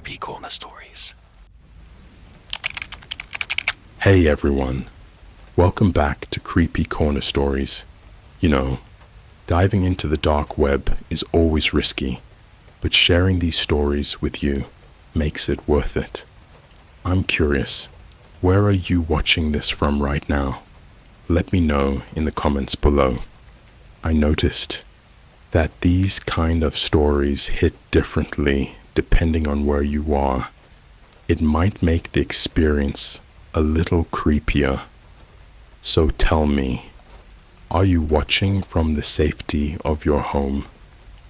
CreepyCorner stories. Hey everyone, welcome back to CreepyCorner stories. You know, diving into the dark web is always risky, but sharing these stories with you makes it worth it. I'm curious, where are you watching this from right now? Let me know in the comments below. I noticed that these kind of stories hit differently depending on where you are. It might make the experience a little creepier. So tell me, are you watching from the safety of your home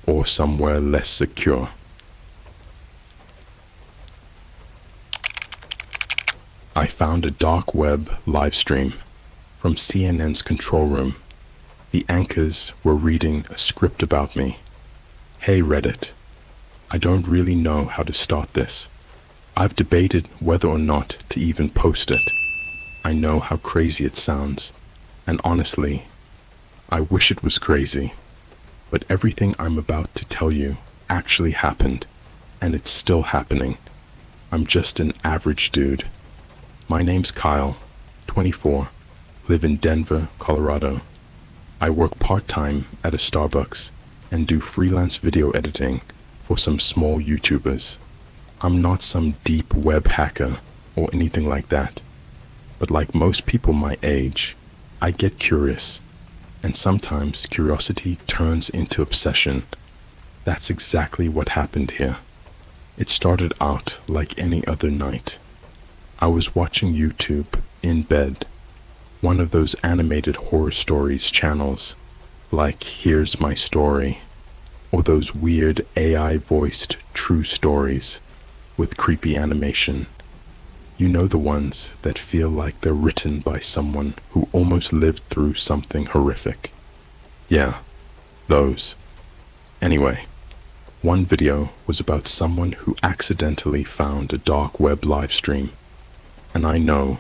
or somewhere less secure? I found a dark web live stream from CNN's control room. The anchors were reading a script about me. Hey Reddit, I don't really know how to start this. I've debated whether or not to even post it. I know how crazy it sounds, and honestly, I wish it was crazy. But everything I'm about to tell you actually happened, and it's still happening. I'm just an average dude. My name's Kyle, 24, live in Denver, Colorado. I work part-time at a Starbucks and do freelance video editing for some small YouTubers. I'm not some deep web hacker or anything like that, but like most people my age, I get curious, and sometimes curiosity turns into obsession. That's exactly what happened here. It started out like any other night. I was watching YouTube in bed, one of those animated horror stories channels, like Here's My Story, or those weird AI-voiced true stories with creepy animation. You know, the ones that feel like they're written by someone who almost lived through something horrific. Yeah, those. Anyway, one video was about someone who accidentally found a dark web live stream. And I know,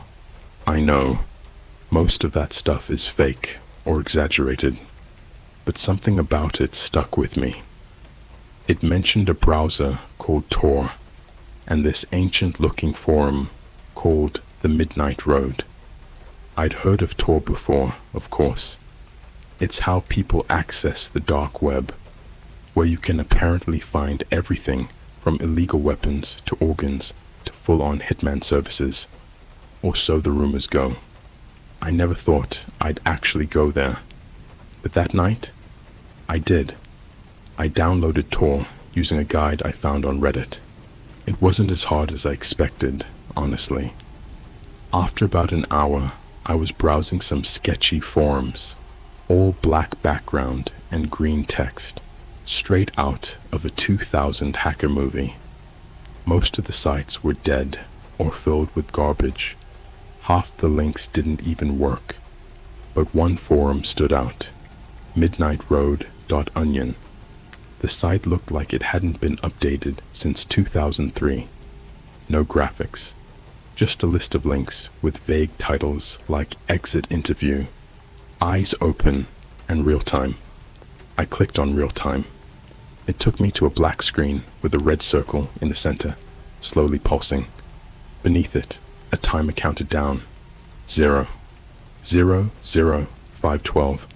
most of that stuff is fake or exaggerated, but something about it stuck with me. It mentioned a browser called Tor, and this ancient-looking forum called the Midnight Road. I'd heard of Tor before, of course. It's how people access the dark web, where you can apparently find everything from illegal weapons to organs to full-on Hitman services, or so the rumors go. I never thought I'd actually go there, but that night, I did. I downloaded Tor using a guide I found on Reddit. It wasn't as hard as I expected, honestly. After about an hour, I was browsing some sketchy forums, all black background and green text, straight out of a 2000 hacker movie. Most of the sites were dead or filled with garbage. Half the links didn't even work, but one forum stood out, midnightroad.onion. The site looked like it hadn't been updated since 2003. No graphics, just a list of links with vague titles like Exit Interview, Eyes Open, and Real Time. I clicked on Real Time. It took me to a black screen with a red circle in the center, slowly pulsing. Beneath it, a timer counted down. 0, 0, 0, 512,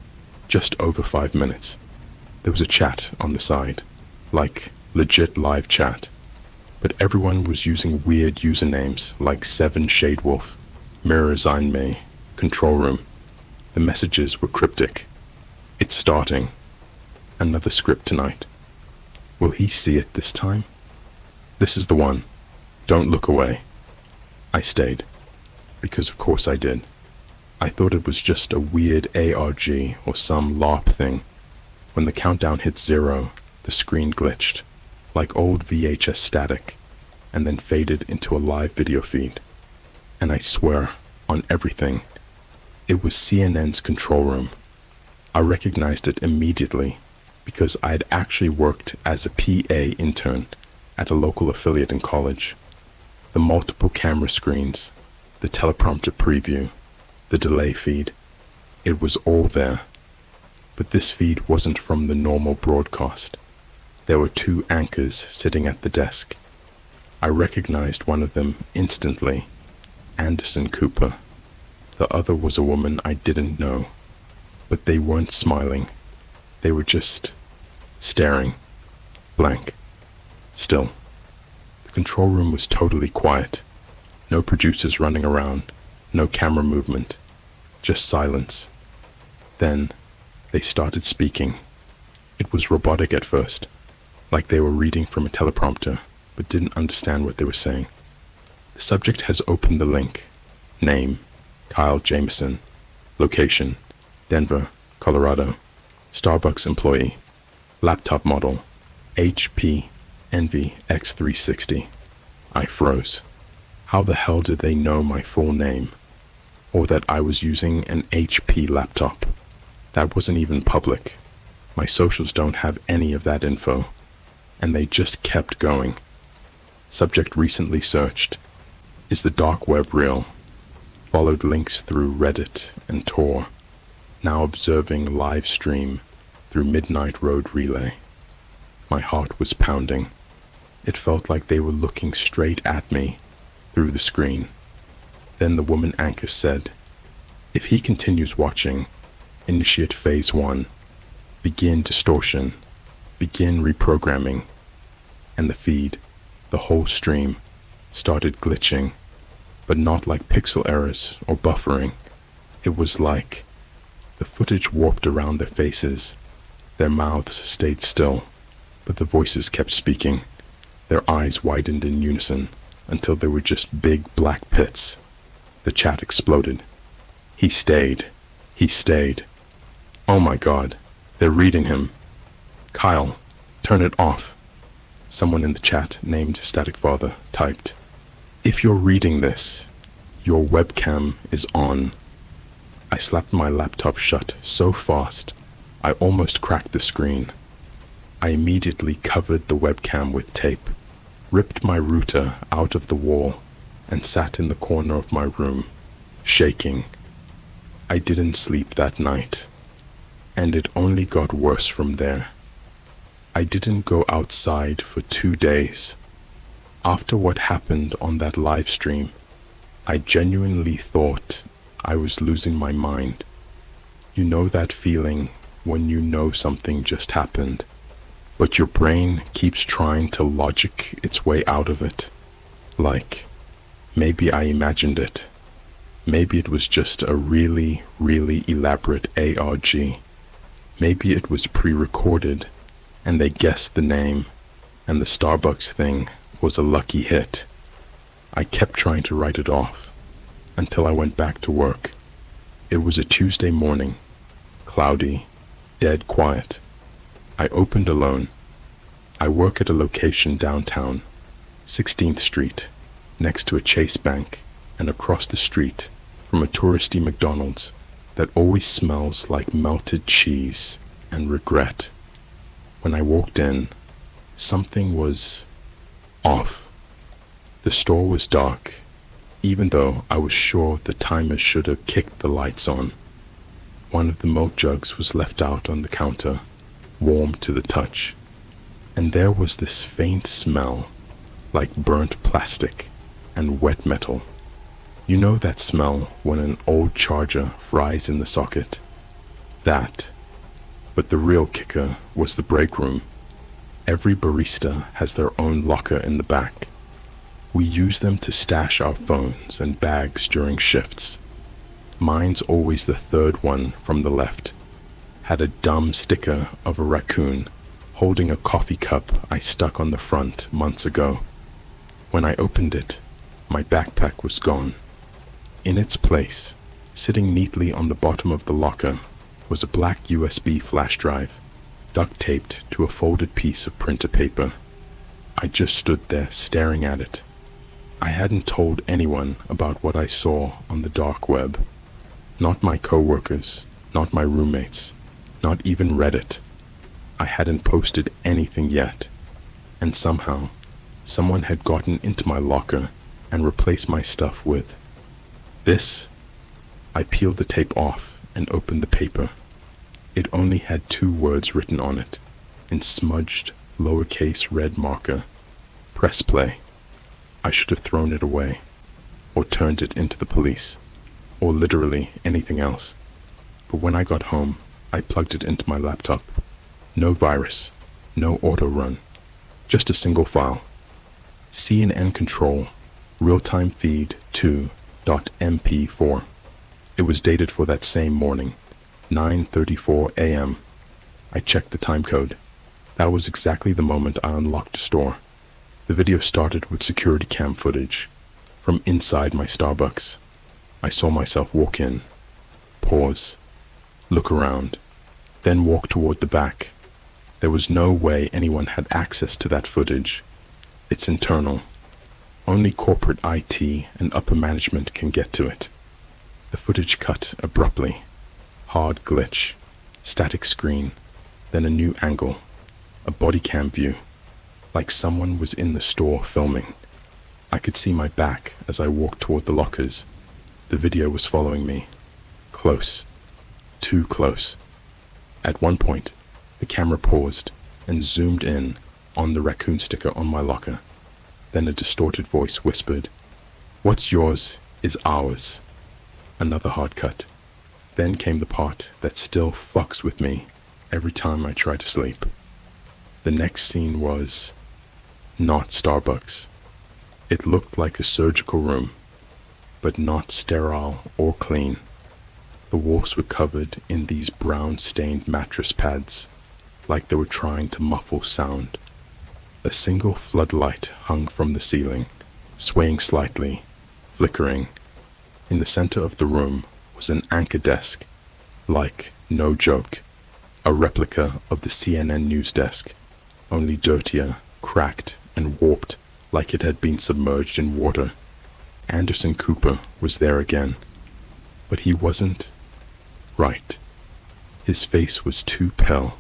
just over 5 minutes. There was a chat on the side, like legit live chat, but everyone was using weird usernames like 7 Shade Wolf, Mirrors Ein May, Control Room. The messages were cryptic. It's starting. Another script tonight. Will he see it this time? This is the one. Don't look away. I stayed, because of course I did. I thought it was just a weird ARG or some LARP thing. When the countdown hit 0, the screen glitched, like old VHS static, and then faded into a live video feed. And I swear, on everything, it was CNN's control room. I recognized it immediately because I had actually worked as a PA intern at a local affiliate in college. The multiple camera screens, the teleprompter preview, the delay feed, it was all there. But this feed wasn't from the normal broadcast. There were 2 anchors sitting at the desk. I recognized one of them instantly, Anderson Cooper. The other was a woman I didn't know, but they weren't smiling. They were just staring, blank, still. The control room was totally quiet. No producers running around, no camera movement, just silence. Then they started speaking. It was robotic at first, like they were reading from a teleprompter, but didn't understand what they were saying. The subject has opened the link. Name, Kyle Jameson. Location, Denver, Colorado. Starbucks employee. Laptop model, HP Envy X360. I froze. How the hell did they know my full name? Or that I was using an HP laptop? That wasn't even public. My socials don't have any of that info. And they just kept going. Subject recently searched. Is the dark web real? Followed links through Reddit and Tor. Now observing Livestream through Midnight Road Relay. My heart was pounding. It felt like they were looking straight at me through the screen. Then the woman anchor said, if he continues watching, initiate phase 1, begin distortion, begin reprogramming. And the feed, the whole stream, started glitching, but not like pixel errors or buffering. It was like the footage warped around their faces. Their mouths stayed still, but the voices kept speaking. Their eyes widened in unison until they were just big black pits. The chat exploded. He stayed. He stayed. Oh my God, they're reading him. Kyle, turn it off. Someone in the chat named Static Father typed, if you're reading this, your webcam is on. I slapped my laptop shut so fast, I almost cracked the screen. I immediately covered the webcam with tape, ripped my router out of the wall, and sat in the corner of my room, shaking. I didn't sleep that night, and it only got worse from there. I didn't go outside for 2 days. After what happened on that live stream, I genuinely thought I was losing my mind. You know that feeling when you know something just happened, but your brain keeps trying to logic its way out of it. Like, maybe I imagined it. Maybe it was just a really, really elaborate ARG. Maybe it was pre-recorded, and they guessed the name, and the Starbucks thing was a lucky hit. I kept trying to write it off, until I went back to work. It was a Tuesday morning, cloudy, dead quiet. I opened alone. I work at a location downtown, 16th Street, next to a Chase Bank, and across the street from a touristy McDonald's that always smells like melted cheese and regret. When I walked in, something was off. The store was dark, even though I was sure the timer should have kicked the lights on. One of the milk jugs was left out on the counter, warm to the touch, and there was this faint smell, like burnt plastic and wet metal. You know that smell when an old charger fries in the socket? That. But the real kicker was the break room. Every barista has their own locker in the back. We use them to stash our phones and bags during shifts. Mine's always the third one from the left. Had a dumb sticker of a raccoon holding a coffee cup I stuck on the front months ago. When I opened it, my backpack was gone. In its place, sitting neatly on the bottom of the locker, was a black USB flash drive, duct taped to a folded piece of printer paper. I just stood there staring at it. I hadn't told anyone about what I saw on the dark web. Not my coworkers, not my roommates, not even Reddit. I hadn't posted anything yet, and somehow, someone had gotten into my locker and replaced my stuff with this. I peeled the tape off and opened the paper. It only had 2 words written on it, in smudged, lowercase red marker. Press play. I should have thrown it away, or turned it into the police, or literally anything else. But when I got home, I plugged it into my laptop. No virus, no auto run, just a single file. CNN control, real-time feed 2.mp4. It was dated for that same morning, 9:34 a.m. I checked the timecode. That was exactly the moment I unlocked the store. The video started with security cam footage from inside my Starbucks. I saw myself walk in, pause, look around, then walk toward the back. There was no way anyone had access to that footage. It's internal. Only corporate IT and upper management can get to it. The footage cut abruptly. Hard glitch, static screen, then a new angle, a body cam view, like someone was in the store filming. I could see my back as I walked toward the lockers. The video was following me. Close. Too close. At one point, the camera paused and zoomed in on the raccoon sticker on my locker. Then a distorted voice whispered, "What's yours is ours." Another hard cut. Then came the part that still fucks with me every time I try to sleep. The next scene was not Starbucks. It looked like a surgical room, but not sterile or clean. The walls were covered in these brown-stained mattress pads, like they were trying to muffle sound. A single floodlight hung from the ceiling, swaying slightly, flickering. In the center of the room was an anchor desk, like, no joke, a replica of the CNN news desk, only dirtier, cracked, and warped like it had been submerged in water. Anderson Cooper was there again, but he wasn't right. His face was too pale,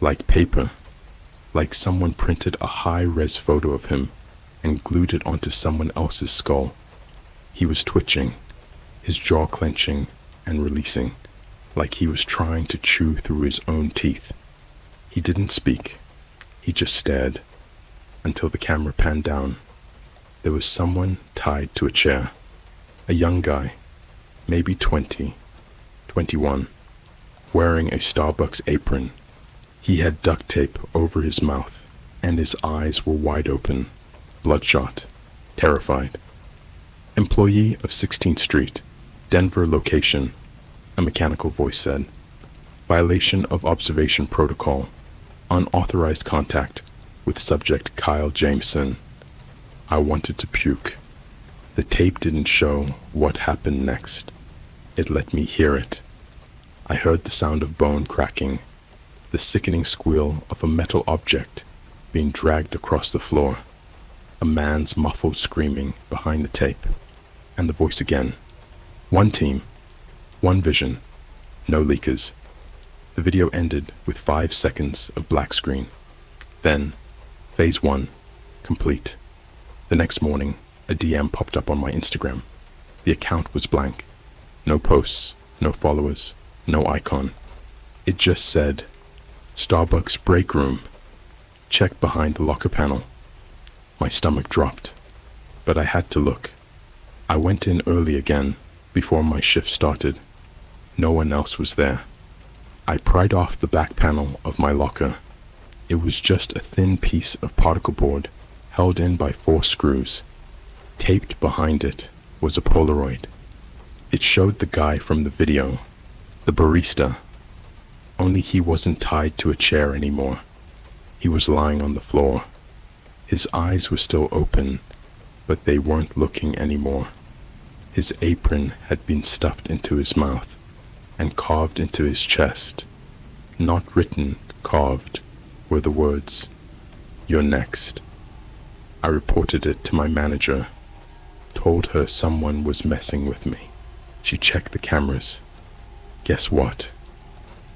like paper, like someone printed a high-res photo of him and glued it onto someone else's skull. He was twitching, his jaw clenching and releasing, like he was trying to chew through his own teeth. He didn't speak. He just stared, until the camera panned down. There was someone tied to a chair. A young guy, maybe 20, 21, wearing a Starbucks apron. He had duct tape over his mouth, and his eyes were wide open, bloodshot, terrified. "Employee of 16th Street, Denver location," a mechanical voice said. "Violation of observation protocol. Unauthorized contact with subject Kyle Jameson." I wanted to puke. The tape didn't show what happened next. It let me hear it. I heard the sound of bone cracking, the sickening squeal of a metal object being dragged across the floor, a man's muffled screaming behind the tape, and the voice again. "One team, one vision, no leakers." The video ended with 5 seconds of black screen. Then, phase 1, complete. The next morning, a DM popped up on my Instagram. The account was blank. No posts, no followers, no icon. It just said, "Starbucks break room. Check behind the locker panel." My stomach dropped, but I had to look. I went in early again, before my shift started. No one else was there. I pried off the back panel of my locker. It was just a thin piece of particle board held in by 4 screws. Taped behind it was a Polaroid. It showed the guy from the video, the barista, only he wasn't tied to a chair anymore. He was lying on the floor. His eyes were still open, but they weren't looking anymore. His apron had been stuffed into his mouth and carved into his chest. Not written, carved, were the words, "You're next." I reported it to my manager, told her someone was messing with me. She checked the cameras. Guess what?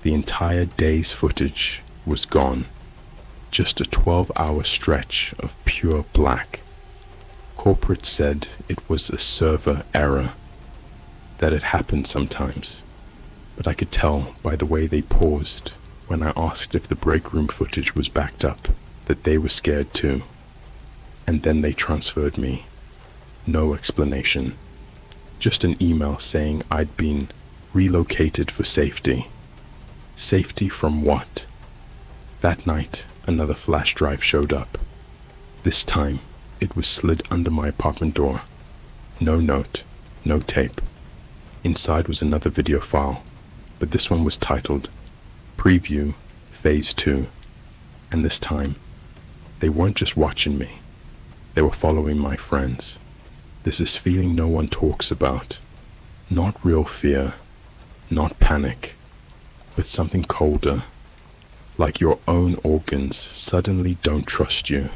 The entire day's footage was gone. Just a 12-hour stretch of pure black. Corporate said it was a server error, that it happened sometimes, but I could tell by the way they paused when I asked if the break room footage was backed up that they were scared too. and then they transferred me. No explanation. Just an email saying I'd been relocated for safety. Safety from what? That night, another flash drive showed up. This time, it was slid under my apartment door. No note, no tape. Inside was another video file, but this one was titled Preview Phase 2. And this time, they weren't just watching me. They were following my friends. There's this feeling no one talks about. Not real fear, not panic, but something colder. Like your own organs suddenly don't trust you.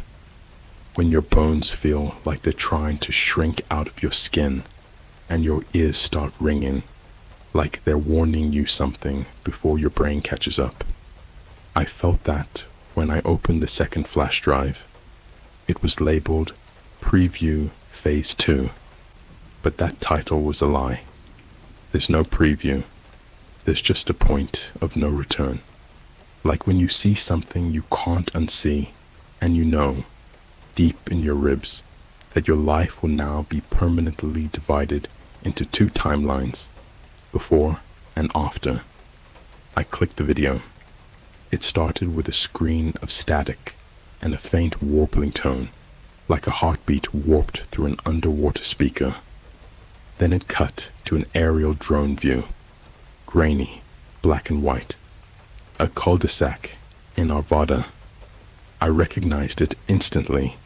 When your bones feel like they're trying to shrink out of your skin and your ears start ringing, like they're warning you something before your brain catches up. I felt that when I opened the second flash drive. It was labeled Preview Phase 2, but that title was a lie. There's no preview. There's just a point of no return. Like when you see something you can't unsee, and you know, deep in your ribs, that your life will now be permanently divided into two timelines, before and after. I clicked the video. It started with a screen of static and a faint warbling tone, like a heartbeat warped through an underwater speaker. Then it cut to an aerial drone view, grainy, black and white. A cul-de-sac in Arvada. I recognized it instantly.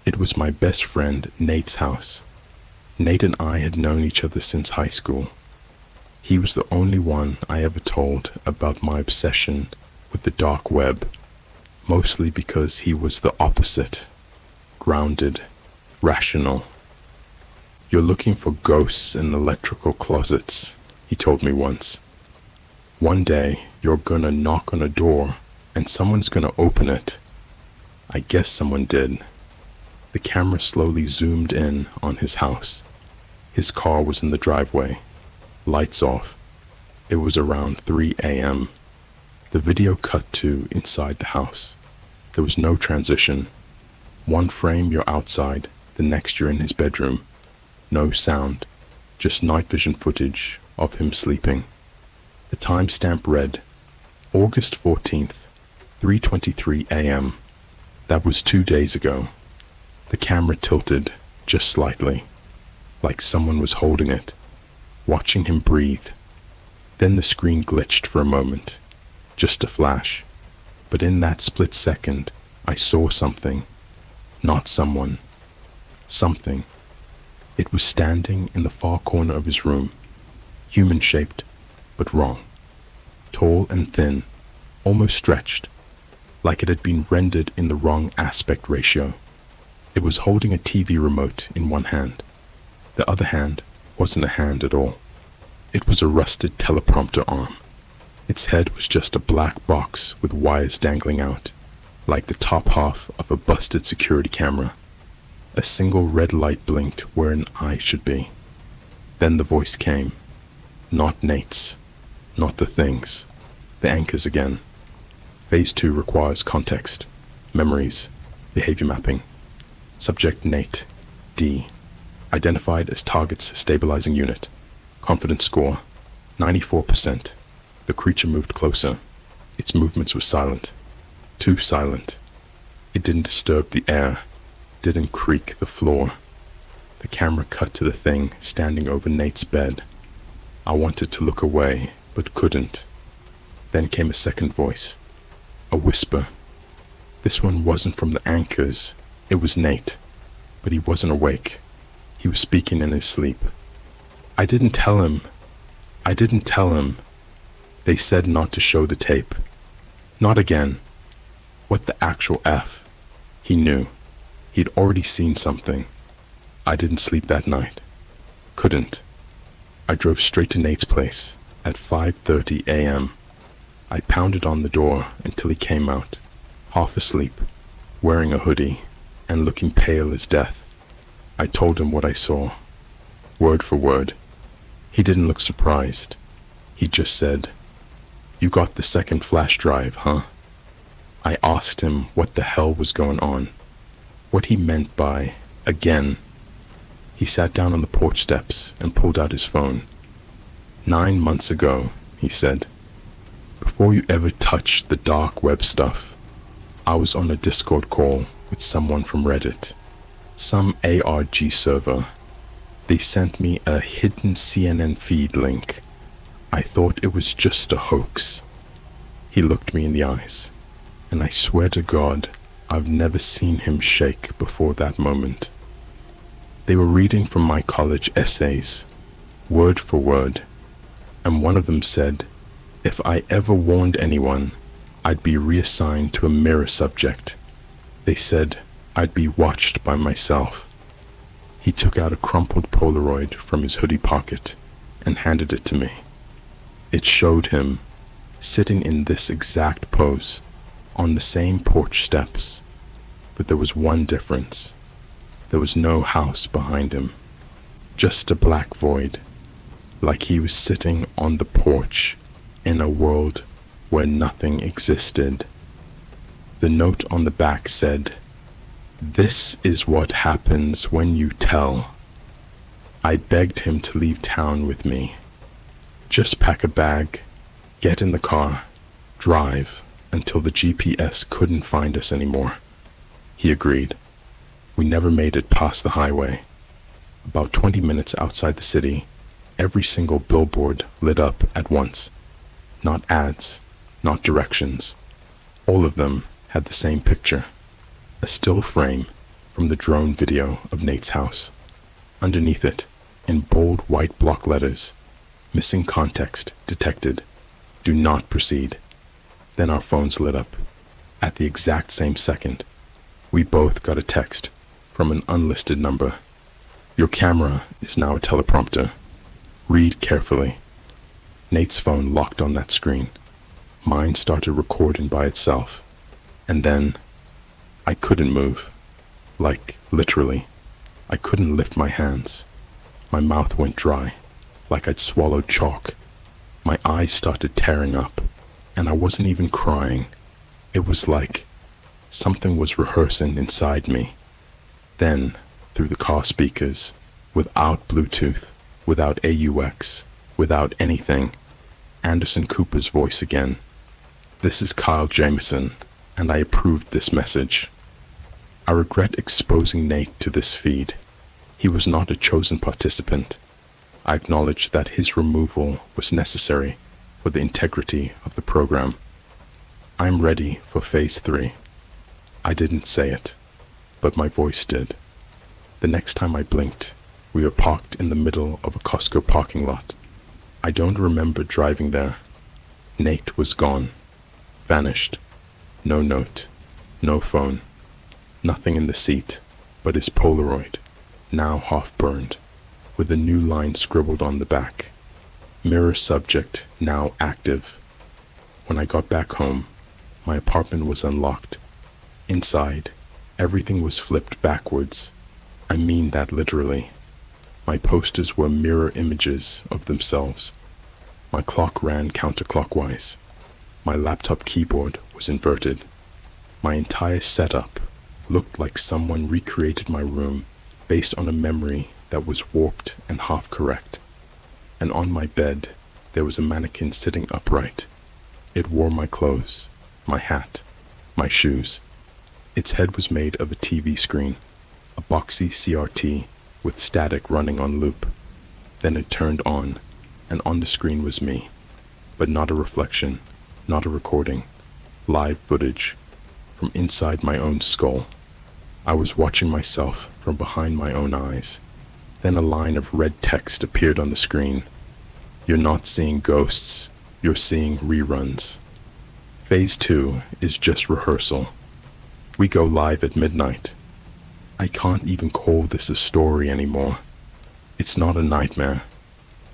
It was my best friend Nate's house. Nate and I had known each other since high school. He was the only one I ever told about my obsession with the dark web, mostly because he was the opposite. Grounded, rational. You're looking for ghosts in electrical closets, he told me once. One day, you're gonna knock on a door and someone's gonna open it. I guess someone did. The camera slowly zoomed in on his house. His car was in the driveway, lights off. It was around 3 a.m. The video cut to inside the house. There was no transition. One frame you're outside, the next you're in his bedroom. No sound, just night vision footage of him sleeping. The timestamp read, August 14th, 3:23 a.m. That was 2 days ago. The camera tilted just slightly, like someone was holding it, watching him breathe. Then the screen glitched for a moment, just a flash. But in that split second, I saw something. Not someone. Something. It was standing in the far corner of his room, human-shaped, but wrong. Tall and thin, almost stretched, like it had been rendered in the wrong aspect ratio. It was holding a TV remote in one hand. The other hand wasn't a hand at all. It was a rusted teleprompter arm. Its head was just a black box with wires dangling out, like the top half of a busted security camera. A single red light blinked where an eye should be. Then the voice came. Not Nate's. Not the things. The anchors again. Phase 2 requires context, memories, behavior mapping. Subject Nate, D. Identified as target's stabilizing unit. Confidence score, 94%. The creature moved closer. Its movements were silent. Too silent. It didn't disturb the air. Didn't creak the floor. The camera cut to the thing standing over Nate's bed. I wanted to look away, but couldn't. Then came a second voice. A whisper. This one wasn't from the anchors. It was Nate. But he wasn't awake. He was speaking in his sleep. I didn't tell him. They said not to show the tape. Not again. What the actual F? He knew. He'd already seen something. I didn't sleep that night. Couldn't. I drove straight to Nate's place at 5:30 a.m. I pounded on the door until he came out, half asleep, wearing a hoodie and looking pale as death. I told him what I saw, word for word. He didn't look surprised. He just said, "You got the second flash drive, huh?" I asked him what the hell was going on. What he meant by again. He sat down on the porch steps and pulled out his phone. 9 months ago, he said, before you ever touched the dark web stuff, I was on a Discord call with someone from Reddit, some ARG server. They sent me a hidden CNN feed link. I thought it was just a hoax. He looked me in the eyes, and I swear to God, I've never seen him shake before that moment. They were reading from my college essays, word for word, and one of them said, if I ever warned anyone, I'd be reassigned to a mirror subject. They said I'd be watched by myself. He took out a crumpled Polaroid from his hoodie pocket and handed it to me. It showed him sitting in this exact pose on the same porch steps, but there was one difference. There was no house behind him, just a black void, like he was sitting on the porch in a world where nothing existed. The note on the back said, "This is what happens when you tell." I begged him to leave town with me. Just pack a bag, get in the car, drive until the GPS couldn't find us anymore. He agreed. We never made it past the highway. About 20 minutes outside the city, every single billboard lit up at once. Not ads, not directions. All of them had the same picture. A still frame from the drone video of Nate's house. Underneath it, in bold white block letters, missing context detected. Do not proceed. Then our phones lit up. At the exact same second, we both got a text from an unlisted number. Your camera is now a teleprompter. Read carefully. Nate's phone locked on that screen. Mine started recording by itself. And then, I couldn't move. Like, literally. I couldn't lift my hands. My mouth went dry, like I'd swallowed chalk. My eyes started tearing up, and I wasn't even crying. It was like something was rehearsing inside me. Then, through the car speakers, without Bluetooth, without AUX, without anything, Anderson Cooper's voice again. This is Kyle Jameson, and I approved this message. I regret exposing Nate to this feed. He was not a chosen participant. I acknowledge that his removal was necessary for the integrity of the program. I'm ready for phase 3. I didn't say it, but my voice did. The next time I blinked, we were parked in the middle of a Costco parking lot. I don't remember driving there. Nate was gone, vanished. No note, no phone, nothing in the seat but his Polaroid, now half burned, with a new line scribbled on the back. Mirror subject now active. When I got back home, my apartment was unlocked. Inside, everything was flipped backwards. I mean that literally. My posters were mirror images of themselves. My clock ran counterclockwise. My laptop keyboard was inverted. My entire setup looked like someone recreated my room based on a memory that was warped and half correct. And on my bed, there was a mannequin sitting upright. It wore my clothes, my hat, my shoes. Its head was made of a TV screen, a boxy CRT with static running on loop. Then it turned on, and on the screen was me, but not a reflection, not a recording, live footage from inside my own skull. I was watching myself from behind my own eyes. Then a line of red text appeared on the screen. You're not seeing ghosts, you're seeing reruns. Phase 2 is just rehearsal. We go live at midnight. I can't even call this a story anymore. It's not a nightmare.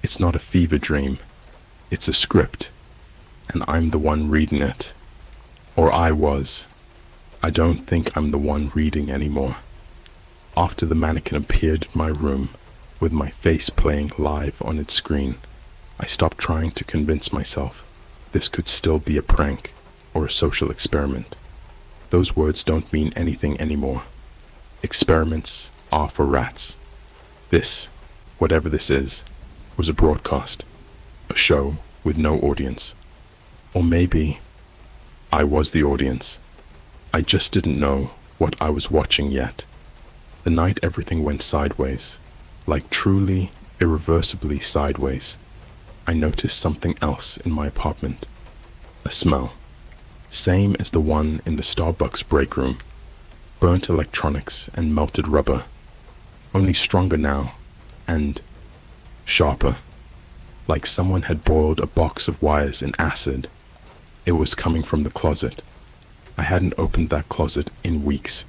It's not a fever dream. It's a script. And I'm the one reading it. Or I was. I don't think I'm the one reading anymore. After the mannequin appeared in my room, with my face playing live on its screen, I stopped trying to convince myself this could still be a prank or a social experiment. Those words don't mean anything anymore. Experiments are for rats. This, whatever this is, was a broadcast, a show with no audience. Or maybe I was the audience. I just didn't know what I was watching yet. The night everything went sideways, like truly, irreversibly sideways, I noticed something else in my apartment. A smell. Same as the one in the Starbucks break room. Burnt electronics and melted rubber. Only stronger now, and sharper. Like someone had boiled a box of wires in acid. It was coming from the closet. I hadn't opened that closet in weeks.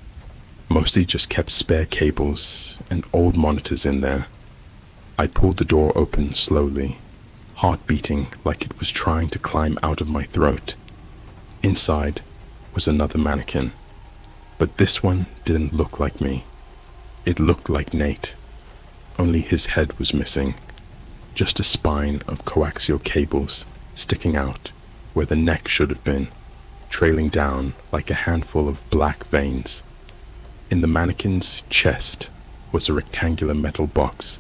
Mostly just kept spare cables and old monitors in there. I pulled the door open slowly, heart beating like it was trying to climb out of my throat. Inside was another mannequin, but this one didn't look like me. It looked like Nate, only his head was missing, just a spine of coaxial cables sticking out where the neck should have been, trailing down like a handful of black veins. In the mannequin's chest was a rectangular metal box,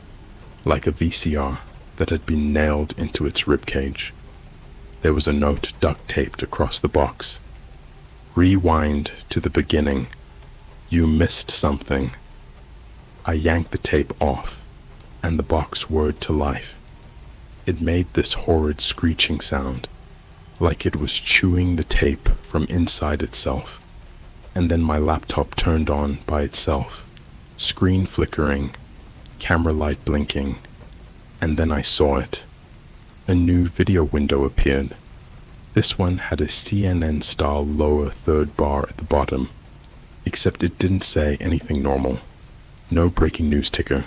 like a VCR that had been nailed into its ribcage. There was a note duct taped across the box. Rewind to the beginning. You missed something. I yanked the tape off, and the box whirred to life. It made this horrid screeching sound, like it was chewing the tape from inside itself. And then my laptop turned on by itself, screen flickering, camera light blinking, and then I saw it. A new video window appeared. This one had a CNN-style lower third bar at the bottom, except it didn't say anything normal. No breaking news ticker,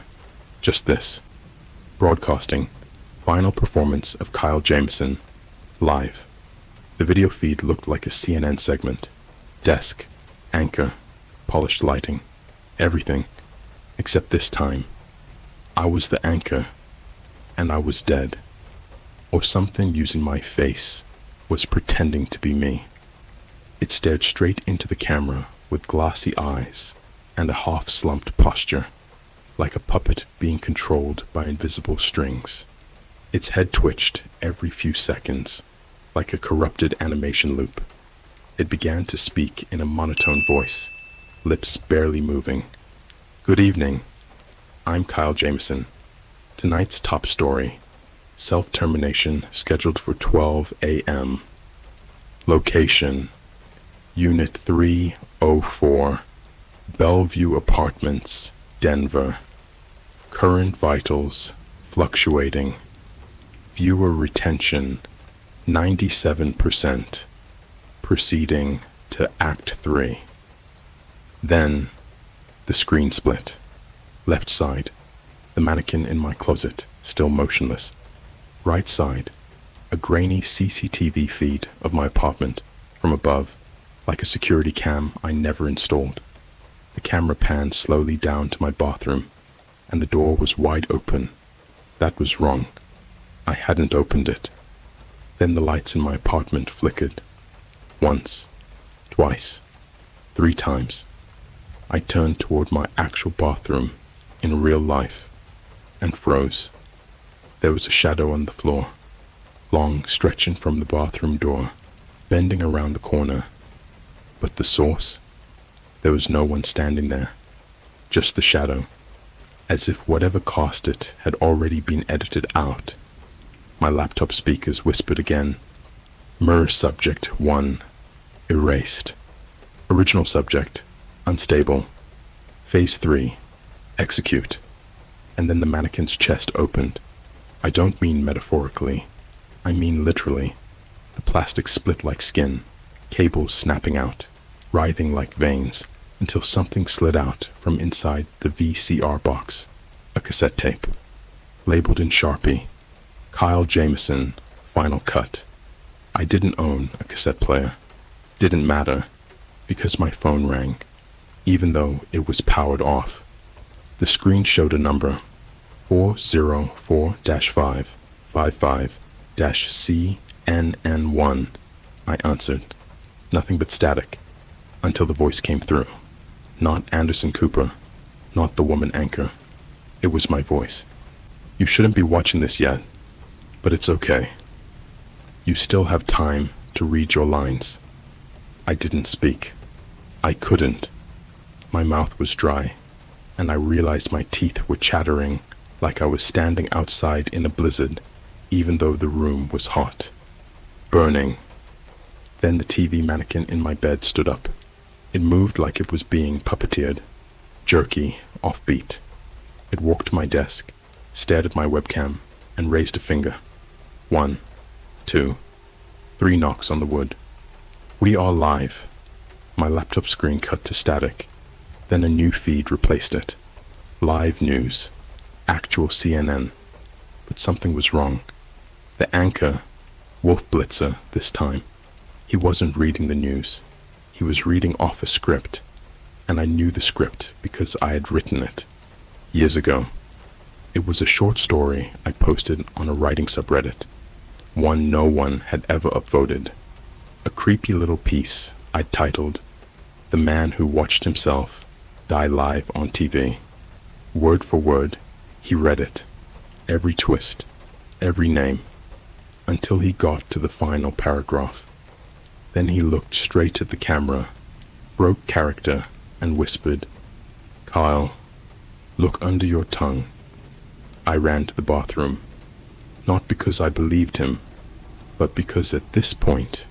just this. Broadcasting, final performance of Kyle Jameson, live. The video feed looked like a CNN segment. Desk, anchor, polished lighting, everything, except this time. I was the anchor, and I was dead. Or something using my face was pretending to be me. It stared straight into the camera with glassy eyes and a half-slumped posture, like a puppet being controlled by invisible strings. Its head twitched every few seconds, like a corrupted animation loop. It began to speak in a monotone voice, lips barely moving. Good evening. I'm Kyle Jameson. Tonight's top story. Self-termination scheduled for 12 a.m. Location: Unit 304, Bellevue Apartments, Denver. Current vitals fluctuating. Viewer retention 97%. Proceeding to Act 3. Then the screen split. Left side, the mannequin in my closet, still motionless. Right side, a grainy CCTV feed of my apartment from above, like a security cam I never installed. The camera panned slowly down to my bathroom, and the door was wide open. That was wrong. I hadn't opened it. Then the lights in my apartment flickered. Once, twice, 3 times. I turned toward my actual bathroom in real life and froze. There was a shadow on the floor, long stretching from the bathroom door, bending around the corner. But the source? There was no one standing there, just the shadow, as if whatever caused it had already been edited out. My laptop speakers whispered again. Mirror subject 1, erased. Original subject, unstable. Phase 3, execute. And then the mannequin's chest opened. I don't mean metaphorically. I mean literally. The plastic split like skin, cables snapping out, writhing like veins, until something slid out from inside the VCR box. A cassette tape. Labeled in Sharpie. Kyle Jameson, Final Cut. I didn't own a cassette player. Didn't matter, because my phone rang, even though it was powered off. The screen showed a number, 404-555-CNN1. I answered. Nothing but static, until the voice came through. Not Anderson Cooper, not the woman anchor. It was my voice. You shouldn't be watching this yet, but it's okay. You still have time to read your lines. I didn't speak. I couldn't. My mouth was dry, and I realized my teeth were chattering like I was standing outside in a blizzard, even though the room was hot. Burning. Then the TV mannequin in my bed stood up. It moved like it was being puppeteered, jerky, offbeat. It walked to my desk, stared at my webcam, and raised a finger. 1, 2, 3 knocks on the wood. We are live. My laptop screen cut to static. Then a new feed replaced it. Live news. Actual CNN. But something was wrong. The anchor, Wolf Blitzer this time, he wasn't reading the news. He was reading off a script, and I knew the script because I had written it years ago. It was a short story I posted on a writing subreddit, one no one had ever upvoted. A creepy little piece I'd titled, "The Man Who Watched Himself Die Live on TV." Word for word, he read it, every twist, every name, until he got to the final paragraph. Then he looked straight at the camera, broke character, and whispered, "Kyle, look under your tongue." I ran to the bathroom, not because I believed him, but because at this point,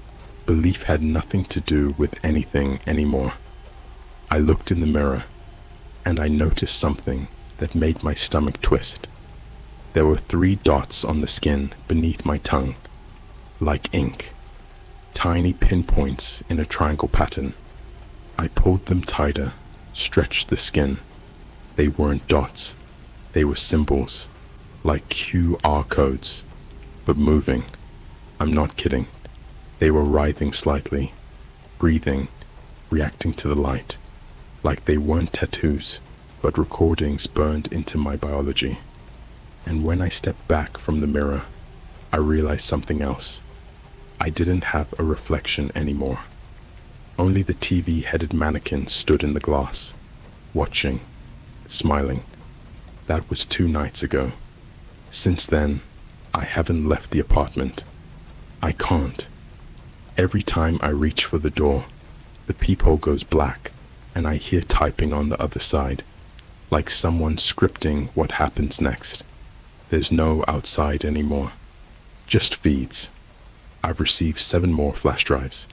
belief had nothing to do with anything anymore. I looked in the mirror, and I noticed something that made my stomach twist. There were 3 dots on the skin beneath my tongue, like ink. Tiny pinpoints in a triangle pattern. I pulled them tighter, stretched the skin. They weren't dots. They were symbols, like QR codes, but moving. I'm not kidding. They were writhing slightly, breathing, reacting to the light, like they weren't tattoos, but recordings burned into my biology. And when I stepped back from the mirror, I realized something else. I didn't have a reflection anymore. Only the TV-headed mannequin stood in the glass, watching, smiling. That was 2 nights ago. Since then, I haven't left the apartment. I can't. Every time I reach for the door, the peephole goes black, and I hear typing on the other side, like someone scripting what happens next. There's no outside anymore, just feeds. I've received 7 more flash drives,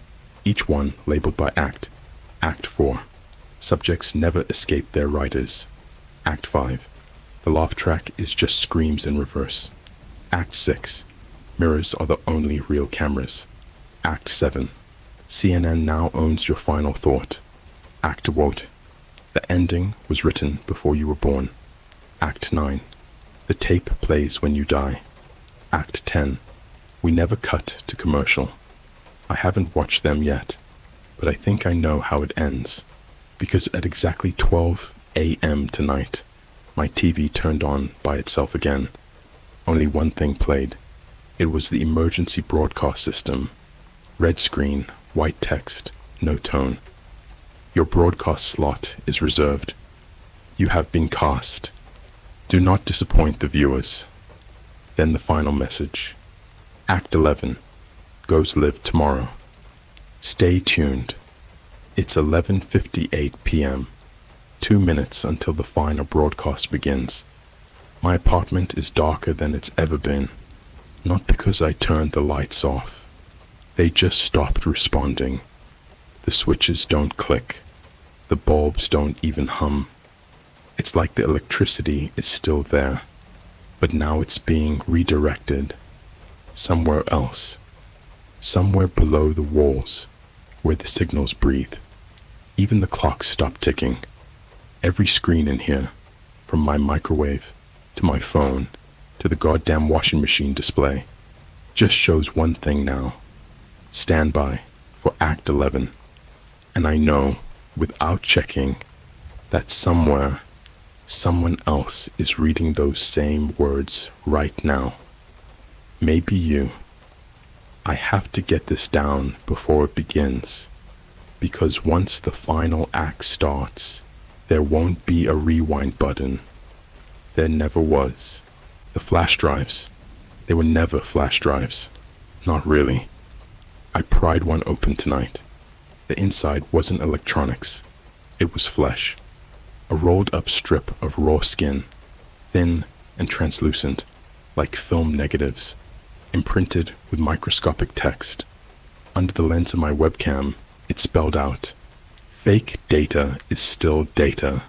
each one labeled by Act. Act 4. Subjects never escape their writers. Act 5. The laugh track is just screams in reverse. Act 6. Mirrors are the only real cameras. Act 7. CNN now owns your final thought. Act 8. The ending was written before you were born. Act 9. The tape plays when you die. Act 10. We never cut to commercial. I haven't watched them yet, but I think I know how it ends, because at exactly 12 a.m. tonight, my TV turned on by itself again. Only one thing played. It was the emergency broadcast system. Red screen, white text, no tone. Your broadcast slot is reserved. You have been cast. Do not disappoint the viewers. Then the final message. Act 11. Goes live tomorrow. Stay tuned. It's 11:58 p.m. 2 minutes until the final broadcast begins. My apartment is darker than it's ever been. Not because I turned the lights off. They just stopped responding. The switches don't click. The bulbs don't even hum. It's like the electricity is still there, but now it's being redirected somewhere else, somewhere below the walls where the signals breathe. Even the clocks stop ticking. Every screen in here, from my microwave to my phone to the goddamn washing machine display, just shows one thing now. Stand by for Act 11. And I know, without checking, that somewhere, someone else is reading those same words right now. Maybe you. I have to get this down before it begins, because once the final act starts, There won't be a rewind button. There never was. The flash drives, they were never flash drives. Not really. I pried one open tonight. The inside wasn't electronics. It was flesh. A rolled up strip of raw skin, thin and translucent, like film negatives, imprinted with microscopic text. Under the lens of my webcam, it spelled out, "Fake data is still data.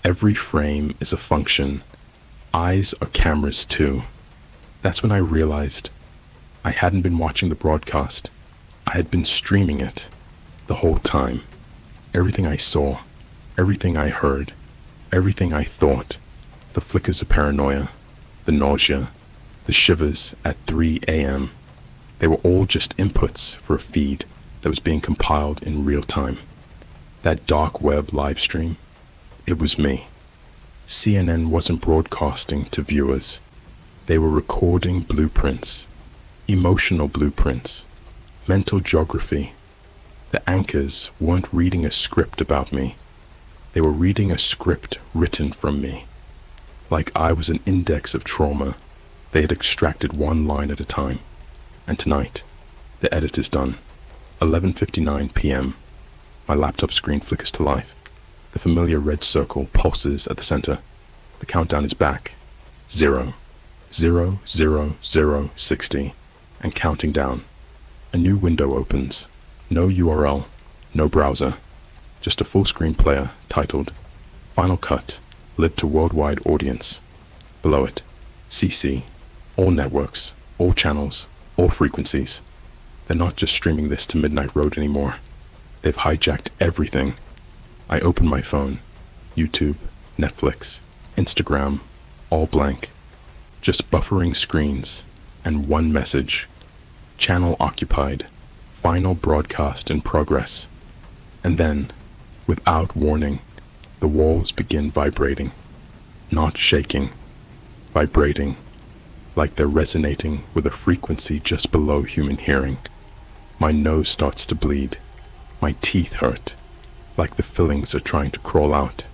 Every frame is a function. Eyes are cameras too." That's when I realized I hadn't been watching the broadcast. I had been streaming it the whole time. Everything I saw, everything I heard, everything I thought, the flickers of paranoia, the nausea, the shivers at 3 a.m., they were all just inputs for a feed that was being compiled in real time. That dark web live stream, it was me. CNN wasn't broadcasting to viewers. They were recording blueprints, emotional blueprints, mental geography. The anchors weren't reading a script about me. They were reading a script written from me. Like I was an index of trauma, they had extracted one line at a time. And tonight, the edit is done. 11:59 p.m. My laptop screen flickers to life. The familiar red circle pulses at the center. The countdown is back. 0, 0, 0, 0, 60, and counting down. A new window opens. No URL, no browser. Just a full screen player titled Final Cut, Live to Worldwide Audience. Below it, CC, all networks, all channels, all frequencies. They're not just streaming this to Midnight Road anymore. They've hijacked everything. I open my phone. YouTube, Netflix, Instagram, all blank. Just buffering screens and one message. Channel occupied. Final broadcast in progress. And then, without warning, the walls begin vibrating. Not shaking. Vibrating. Like they're resonating with a frequency just below human hearing. My nose starts to bleed. My teeth hurt, like the fillings are trying to crawl out.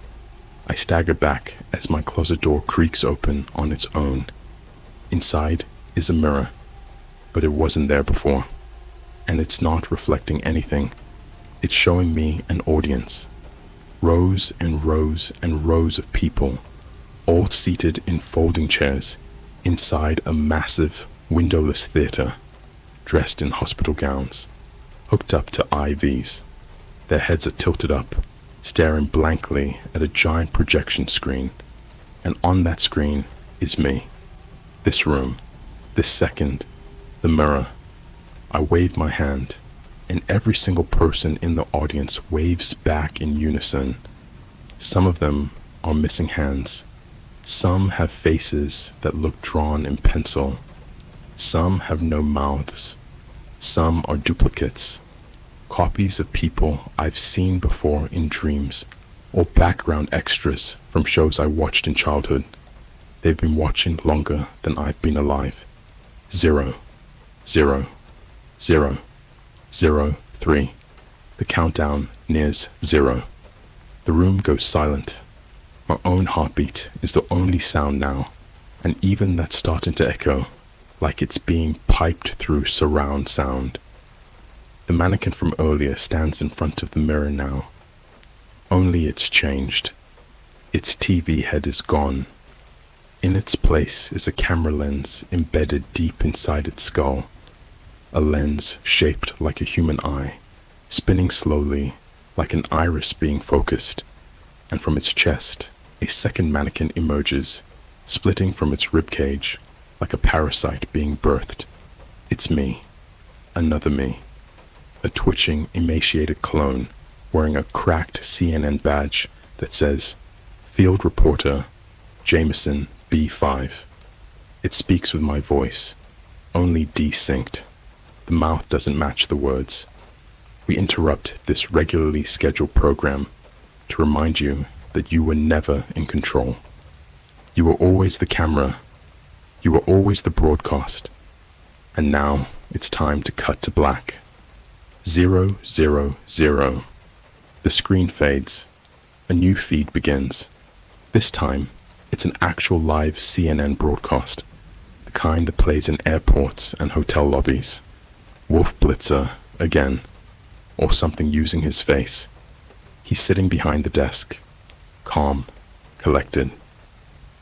I stagger back as my closet door creaks open on its own. Inside is a mirror, but it wasn't there before. And it's not reflecting anything. It's showing me an audience. Rows and rows and rows of people, all seated in folding chairs inside a massive, windowless theater, dressed in hospital gowns, hooked up to IVs. Their heads are tilted up, staring blankly at a giant projection screen. And on that screen is me. This room, this second, the mirror. I wave my hand, and every single person in the audience waves back in unison. Some of them are missing hands. Some have faces that look drawn in pencil. Some have no mouths. Some are duplicates. Copies of people I've seen before in dreams, or background extras from shows I watched in childhood. They've been watching longer than I've been alive. 0, 0, 0, 0, 3. The countdown nears 0. The room goes silent. My own heartbeat is the only sound now, and even that's starting to echo, like it's being piped through surround sound. The mannequin from earlier stands in front of the mirror now. Only it's changed. Its TV head is gone. In its place is a camera lens embedded deep inside its skull. A lens shaped like a human eye, spinning slowly like an iris being focused. And from its chest, a second mannequin emerges, splitting from its ribcage like a parasite being birthed. It's me. Another me. A twitching, emaciated clone wearing a cracked CNN badge that says, Field Reporter, Jameson B5. It speaks with my voice, only desynced. The mouth doesn't match the words. We interrupt this regularly scheduled program to remind you that you were never in control. You were always the camera. You were always the broadcast. And now it's time to cut to black. 0, 0, 0. The screen fades. A new feed begins. This time, it's an actual live CNN broadcast, the kind that plays in airports and hotel lobbies. Wolf Blitzer, again, or something using his face. He's sitting behind the desk, calm, collected.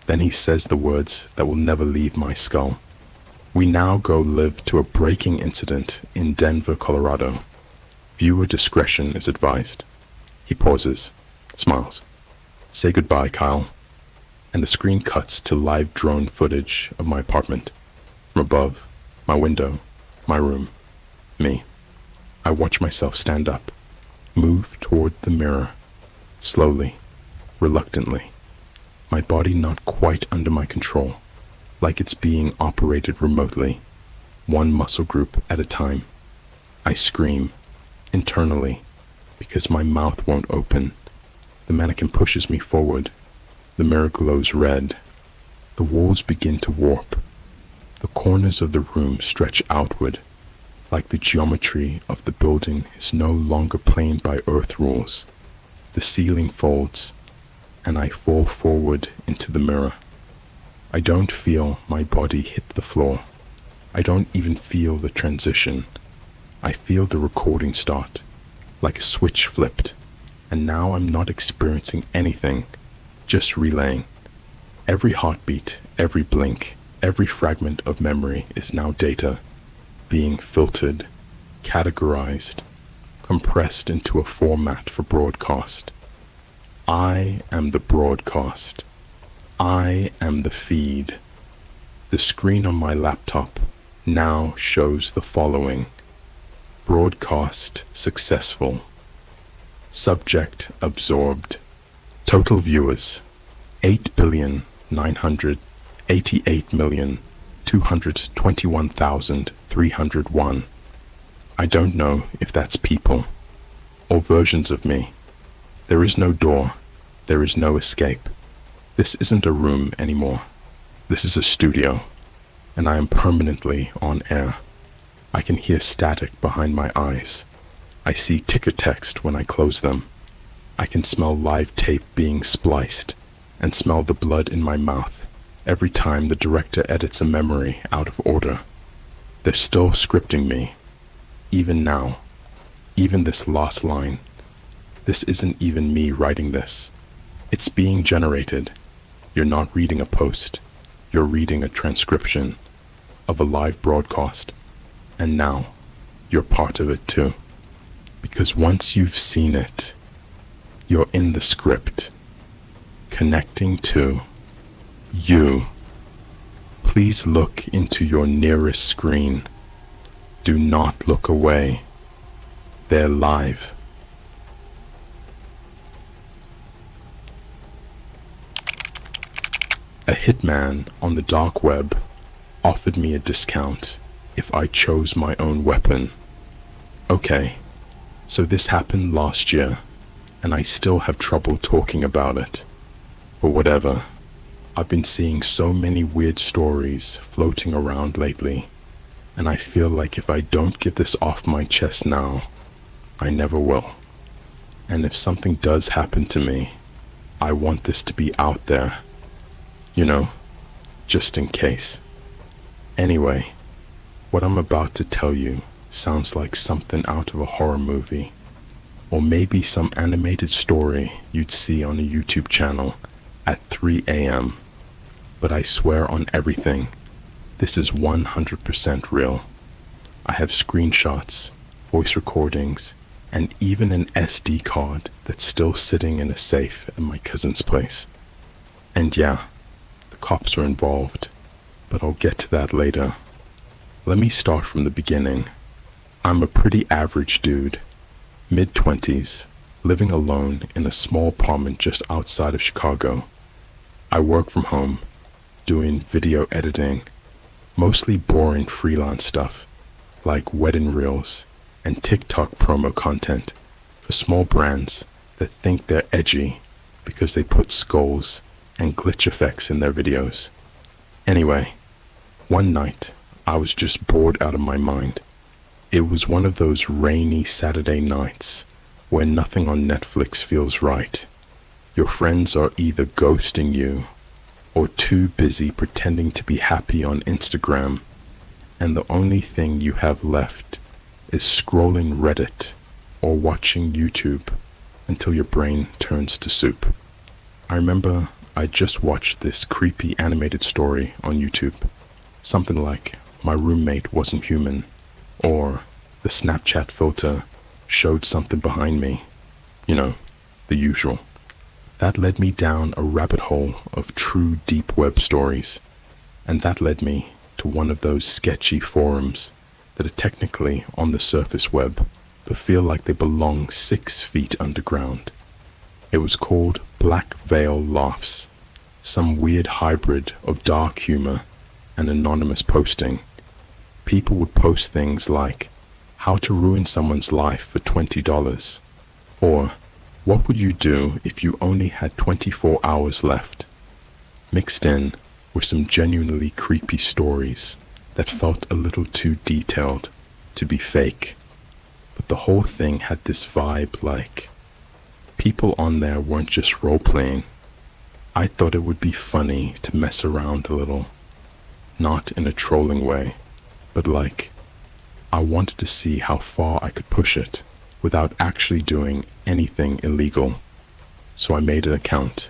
Then he says the words that will never leave my skull. We now go live to a breaking incident in Denver, Colorado. Viewer discretion is advised. He pauses, smiles. Say goodbye, Kyle. And the screen cuts to live drone footage of my apartment. From above, my window, my room, me. I watch myself stand up, move toward the mirror, slowly, reluctantly. My body not quite under my control, like it's being operated remotely, one muscle group at a time. I scream, internally, because my mouth won't open. The mannequin pushes me forward. The mirror glows red. The walls begin to warp. The corners of the room stretch outward, like the geometry of the building is no longer playing by earth rules. The ceiling folds, and I fall forward into the mirror. I don't feel my body hit the floor. I don't even feel the transition. I feel the recording start, like a switch flipped, and now I'm not experiencing anything, just relaying. Every heartbeat, every blink, every fragment of memory is now data, being filtered, categorized, compressed into a format for broadcast. I am the broadcast. I am the feed. The screen on my laptop now shows the following. Broadcast successful. Subject absorbed. Total viewers 8,988,221,301. I don't know if that's people or versions of me. There is no door. There is no escape. This isn't a room anymore. This is a studio, and I am permanently on air. I can hear static behind my eyes. I see ticker text when I close them. I can smell live tape being spliced and smell the blood in my mouth every time the director edits a memory out of order. They're still scripting me, even now, even this last line. This isn't even me writing this. It's being generated. You're not reading a post. You're reading a transcription of a live broadcast. And now, you're part of it too. Because once you've seen it, you're in the script, connecting to you. Please look into your nearest screen. Do not look away. They're live. A hitman on the dark web offered me a discount if I chose my own weapon. Okay, so this happened last year, and I still have trouble talking about it. But whatever, I've been seeing so many weird stories floating around lately, and I feel like if I don't get this off my chest now, I never will. And if something does happen to me, I want this to be out there. You know, just in case. Anyway, what I'm about to tell you sounds like something out of a horror movie, or maybe some animated story you'd see on a YouTube channel at 3 a.m. But I swear on everything, this is 100% real. I have screenshots, voice recordings, and even an SD card that's still sitting in a safe at my cousin's place. And yeah, the cops are involved, but I'll get to that later. Let me start from the beginning. I'm a pretty average dude, mid-20s, living alone in a small apartment just outside of Chicago. I work from home, doing video editing, mostly boring freelance stuff, like wedding reels and TikTok promo content for small brands that think they're edgy because they put skulls and glitch effects in their videos. Anyway, one night, I was just bored out of my mind. It was one of those rainy Saturday nights where nothing on Netflix feels right. Your friends are either ghosting you or too busy pretending to be happy on Instagram, and the only thing you have left is scrolling Reddit or watching YouTube until your brain turns to soup. I remember I just watched this creepy animated story on YouTube. Something like my roommate wasn't human, or the Snapchat filter showed something behind me. You know, the usual. That led me down a rabbit hole of true deep web stories, and that led me to one of those sketchy forums that are technically on the surface web, but feel like they belong 6 feet underground. It was called Black Veil Laughs, some weird hybrid of dark humor and anonymous posting. People would post things like, how to ruin someone's life for $20, or what would you do if you only had 24 hours left? Mixed in were some genuinely creepy stories that felt a little too detailed to be fake, but the whole thing had this vibe like people on there weren't just role-playing. I thought it would be funny to mess around a little, not in a trolling way, but like I wanted to see how far I could push it without actually doing anything illegal. So I made an account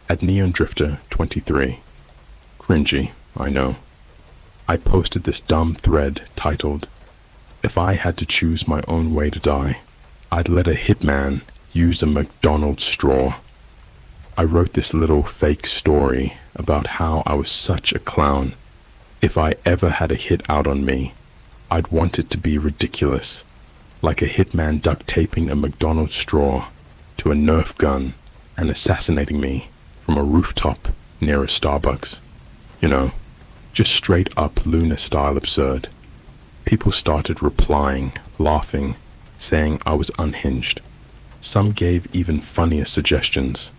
at Neon Drifter 23. Cringy, I know. I posted this dumb thread titled, "If I had to choose my own way to die, I'd let a hitman use a McDonald's straw." I wrote this little fake story about how I was such a clown. If I ever had a hit out on me, I'd want it to be ridiculous, like a hitman duct taping a McDonald's straw to a Nerf gun and assassinating me from a rooftop near a Starbucks. You know, just straight up Luna style absurd. People started replying, laughing, saying I was unhinged. Some gave even funnier suggestions,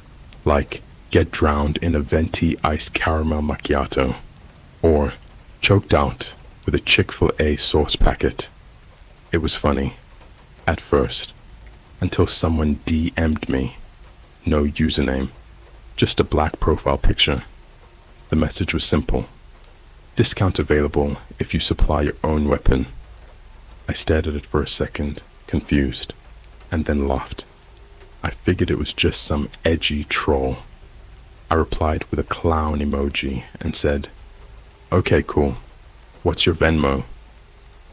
like get drowned in a venti iced caramel macchiato, or choked out with a Chick-fil-A sauce packet. It was funny, at first, until someone DM'd me. No username, just a black profile picture. The message was simple. Discount available if you supply your own weapon. I stared at it for a second, confused, and then laughed. I figured it was just some edgy troll. I replied with a clown emoji and said, "Okay, cool. What's your Venmo?"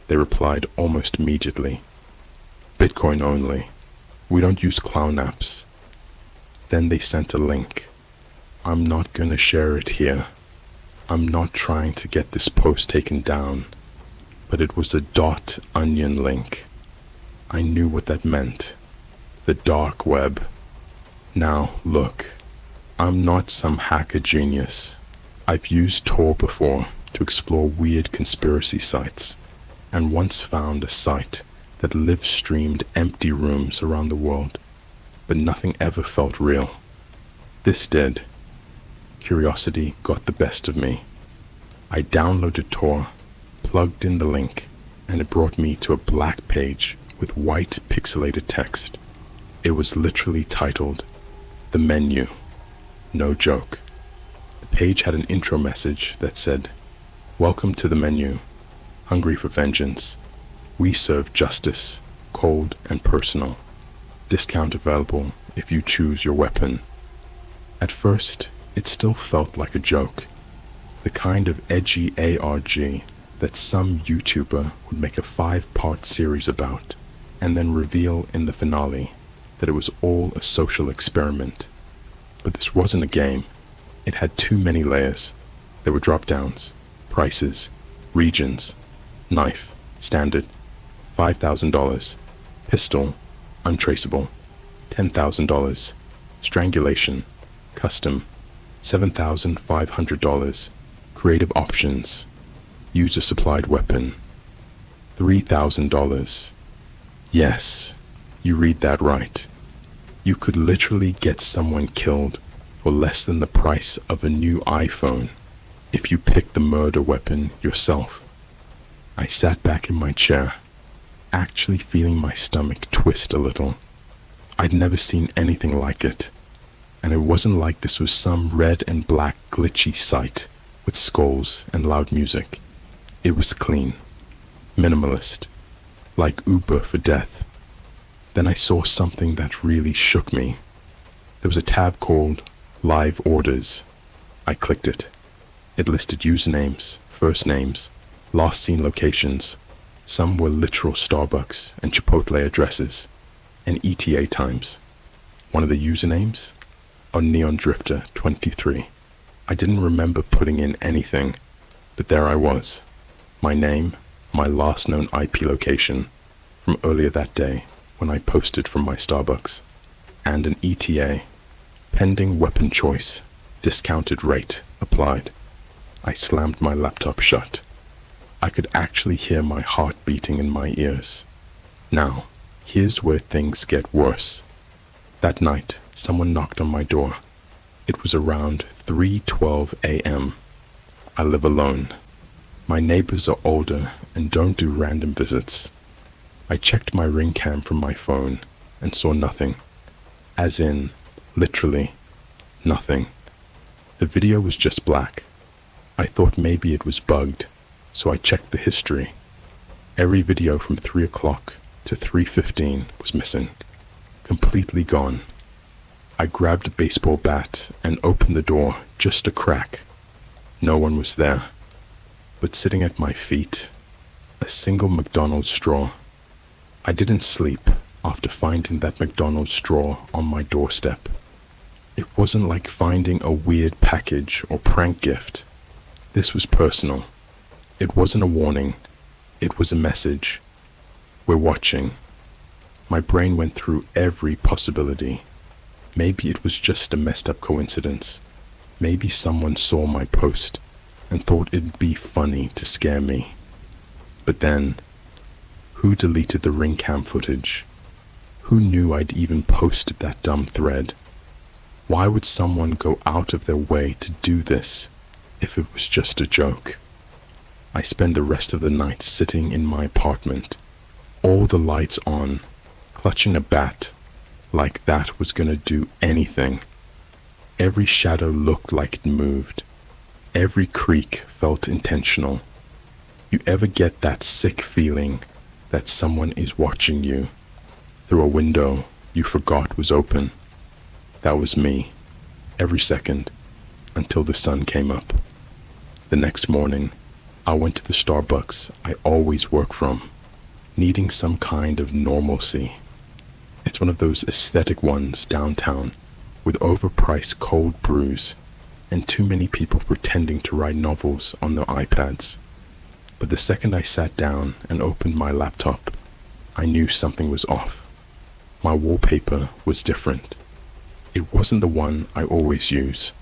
They replied almost immediately, "Bitcoin only. We don't use clown apps." Then they sent a link. I'm not gonna share it here. I'm not trying to get this post taken down, but it was a .onion link. I knew what that meant. The dark web. Now, look, I'm not some hacker genius. I've used Tor before to explore weird conspiracy sites, and once found a site that live-streamed empty rooms around the world, but nothing ever felt real. This did. Curiosity got the best of me. I downloaded Tor, plugged in the link, and it brought me to a black page with white pixelated text. It was literally titled, "The Menu." No joke. The page had an intro message that said, "Welcome to the menu. Hungry for vengeance. We serve justice, cold and personal. Discount available if you choose your weapon." At first, it still felt like a joke. The kind of edgy ARG that some YouTuber would make a 5-part series about, and then reveal in the finale that it was all a social experiment. But this wasn't a game. It had too many layers. There were drop-downs, prices, regions, knife, standard, $5,000, pistol, untraceable, $10,000, strangulation, custom, $7,500, creative options, user-supplied weapon, $3,000. Yes, you read that right. You could literally get someone killed for less than the price of a new iPhone if you pick the murder weapon yourself. I sat back in my chair, actually feeling my stomach twist a little. I'd never seen anything like it. And it wasn't like this was some red and black glitchy site with skulls and loud music. It was clean, minimalist, like Uber for death. Then I saw something that really shook me. There was a tab called Live Orders. I clicked it. It listed usernames, first names, last seen locations. Some were literal Starbucks and Chipotle addresses, and ETA times. One of the usernames? A Neon Drifter 23. I didn't remember putting in anything, but there I was. My name, my last known IP location from earlier that day when I posted from my Starbucks, and an ETA, pending weapon choice, discounted rate applied. I slammed my laptop shut. I could actually hear my heart beating in my ears. Now, here's where things get worse. That night, someone knocked on my door. It was around 3:12 a.m. I live alone. My neighbors are older and don't do random visits. I checked my ring cam from my phone and saw nothing. As in, literally, nothing. The video was just black. I thought maybe it was bugged, so I checked the history. Every video from 3 o'clock to 3:15 was missing. Completely gone. I grabbed a baseball bat and opened the door just a crack. No one was there. But sitting at my feet, a single McDonald's straw. I didn't sleep after finding that McDonald's straw on my doorstep. It wasn't like finding a weird package or prank gift. This was personal. It wasn't a warning. It was a message. We're watching. My brain went through every possibility. Maybe it was just a messed up coincidence. Maybe someone saw my post and thought it'd be funny to scare me. But then, who deleted the ring cam footage? Who knew I'd even posted that dumb thread? Why would someone go out of their way to do this if it was just a joke? I spent the rest of the night sitting in my apartment, all the lights on, clutching a bat, like that was gonna do anything. Every shadow looked like it moved. Every creak felt intentional. You ever get that sick feeling that someone is watching you through a window you forgot was open? That was me, every second, until the sun came up. The next morning, I went to the Starbucks I always work from, needing some kind of normalcy. It's one of those aesthetic ones downtown, with overpriced cold brews and too many people pretending to write novels on their iPads. But the second I sat down and opened my laptop, I knew something was off. My wallpaper was different. It wasn't the one I always use.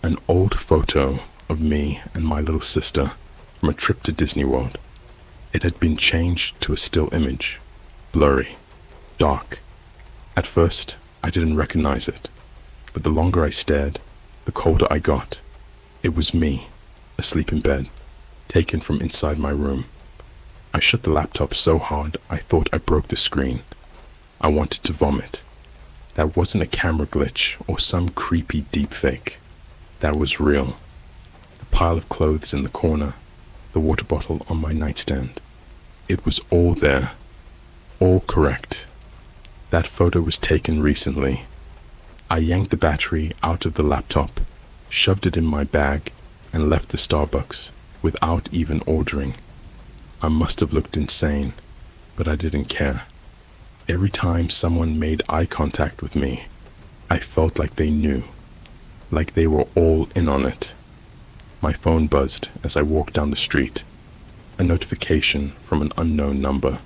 An old photo of me and my little sister from a trip to Disney World. It had been changed to a still image, blurry, dark. At first, I didn't recognize it, but the longer I stared, the colder I got. It was me, asleep in bed, taken from inside my room. I shut the laptop so hard I thought I broke the screen. I wanted to vomit. That wasn't a camera glitch or some creepy deepfake. That was real. The pile of clothes in the corner, the water bottle on my nightstand. It was all there. All correct. That photo was taken recently. I yanked the battery out of the laptop, shoved it in my bag, and left the Starbucks without even ordering. I must have looked insane, but I didn't care. Every time someone made eye contact with me, I felt like they knew, like they were all in on it. My phone buzzed as I walked down the street. A notification from an unknown number.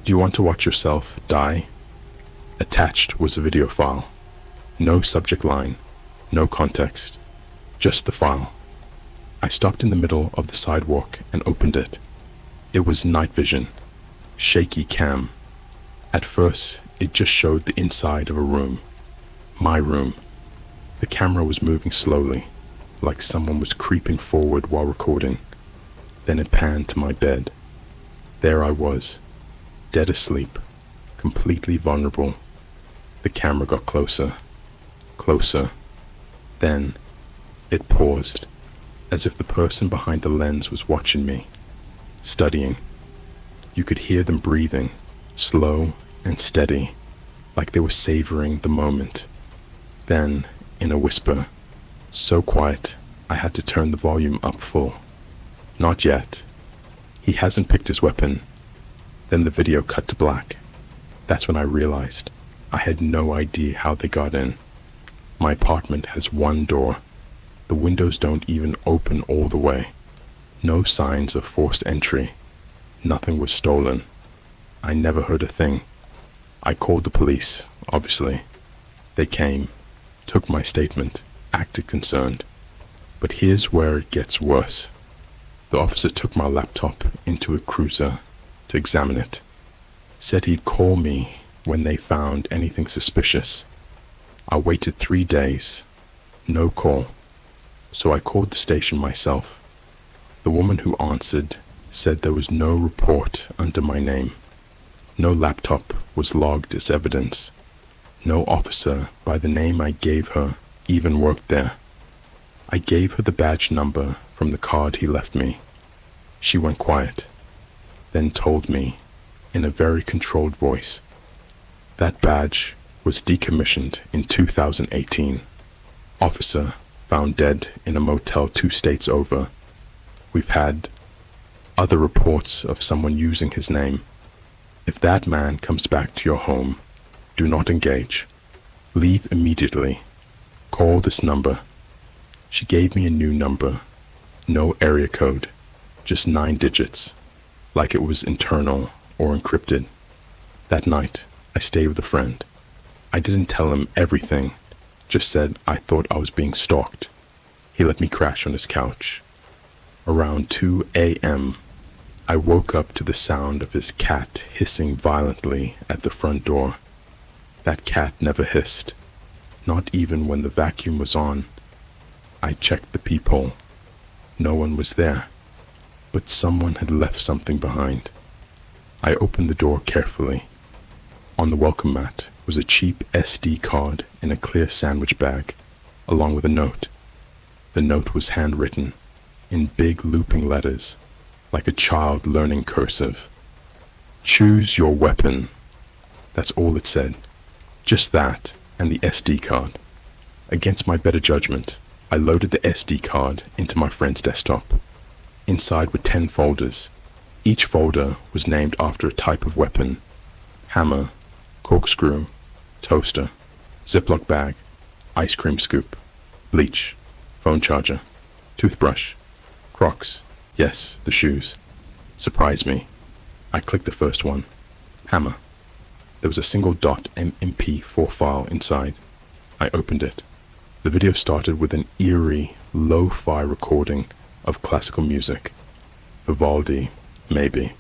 Do you want to watch yourself die? Attached was a video file. No subject line, no context, just the file. I stopped in the middle of the sidewalk and opened it. It was night vision, shaky cam. At first, it just showed the inside of a room. My room. The camera was moving slowly, like someone was creeping forward while recording. Then it panned to my bed. There I was, dead asleep, completely vulnerable. The camera got closer. closer. Then it paused, as if the person behind the lens was watching me, studying. You could hear them breathing, slow and steady, like they were savoring the moment. Then, in a whisper, so quiet I had to turn the volume up full. Not yet. He hasn't picked his weapon. Then the video cut to black. That's when I realized I had no idea how they got in. My apartment has one door. The windows don't even open all the way. No signs of forced entry. Nothing was stolen. I never heard a thing. I called the police, obviously. They came, took my statement, acted concerned. But here's where it gets worse. The officer took my laptop into a cruiser to examine it. Said he'd call me when they found anything suspicious. I waited 3 days. No call. So I called the station myself. The woman who answered said there was no report under my name. No laptop was logged as evidence. No officer by the name I gave her even worked there. I gave her the badge number from the card he left me. She went quiet, then told me in a very controlled voice, that badge was decommissioned in 2018. Officer found dead in a motel 2 states over. We've had other reports of someone using his name. If that man comes back to your home, do not engage. Leave immediately. Call this number. She gave me a new number. No area code. Just 9 digits. Like it was internal or encrypted. That night, I stayed with a friend. I didn't tell him everything. Just said I thought I was being stalked. He let me crash on his couch. Around 2 a.m., I woke up to the sound of his cat hissing violently at the front door. That cat never hissed, not even when the vacuum was on. I checked the peephole. No one was there, but someone had left something behind. I opened the door carefully. On the welcome mat was a cheap SD card in a clear sandwich bag, along with a note. The note was handwritten, in big looping letters, like a child learning cursive. Choose your weapon. That's all it said. Just that, and the SD card. Against my better judgment, I loaded the SD card into my friend's desktop. Inside were 10 folders. Each folder was named after a type of weapon: hammer, corkscrew, toaster, Ziploc bag, ice cream scoop, bleach, phone charger, toothbrush, Crocs, yes, the shoes. Surprised me. I clicked the first one, hammer. There was a single .mp4 file inside. I opened it. The video started with an eerie, lo-fi recording of classical music. Vivaldi, maybe.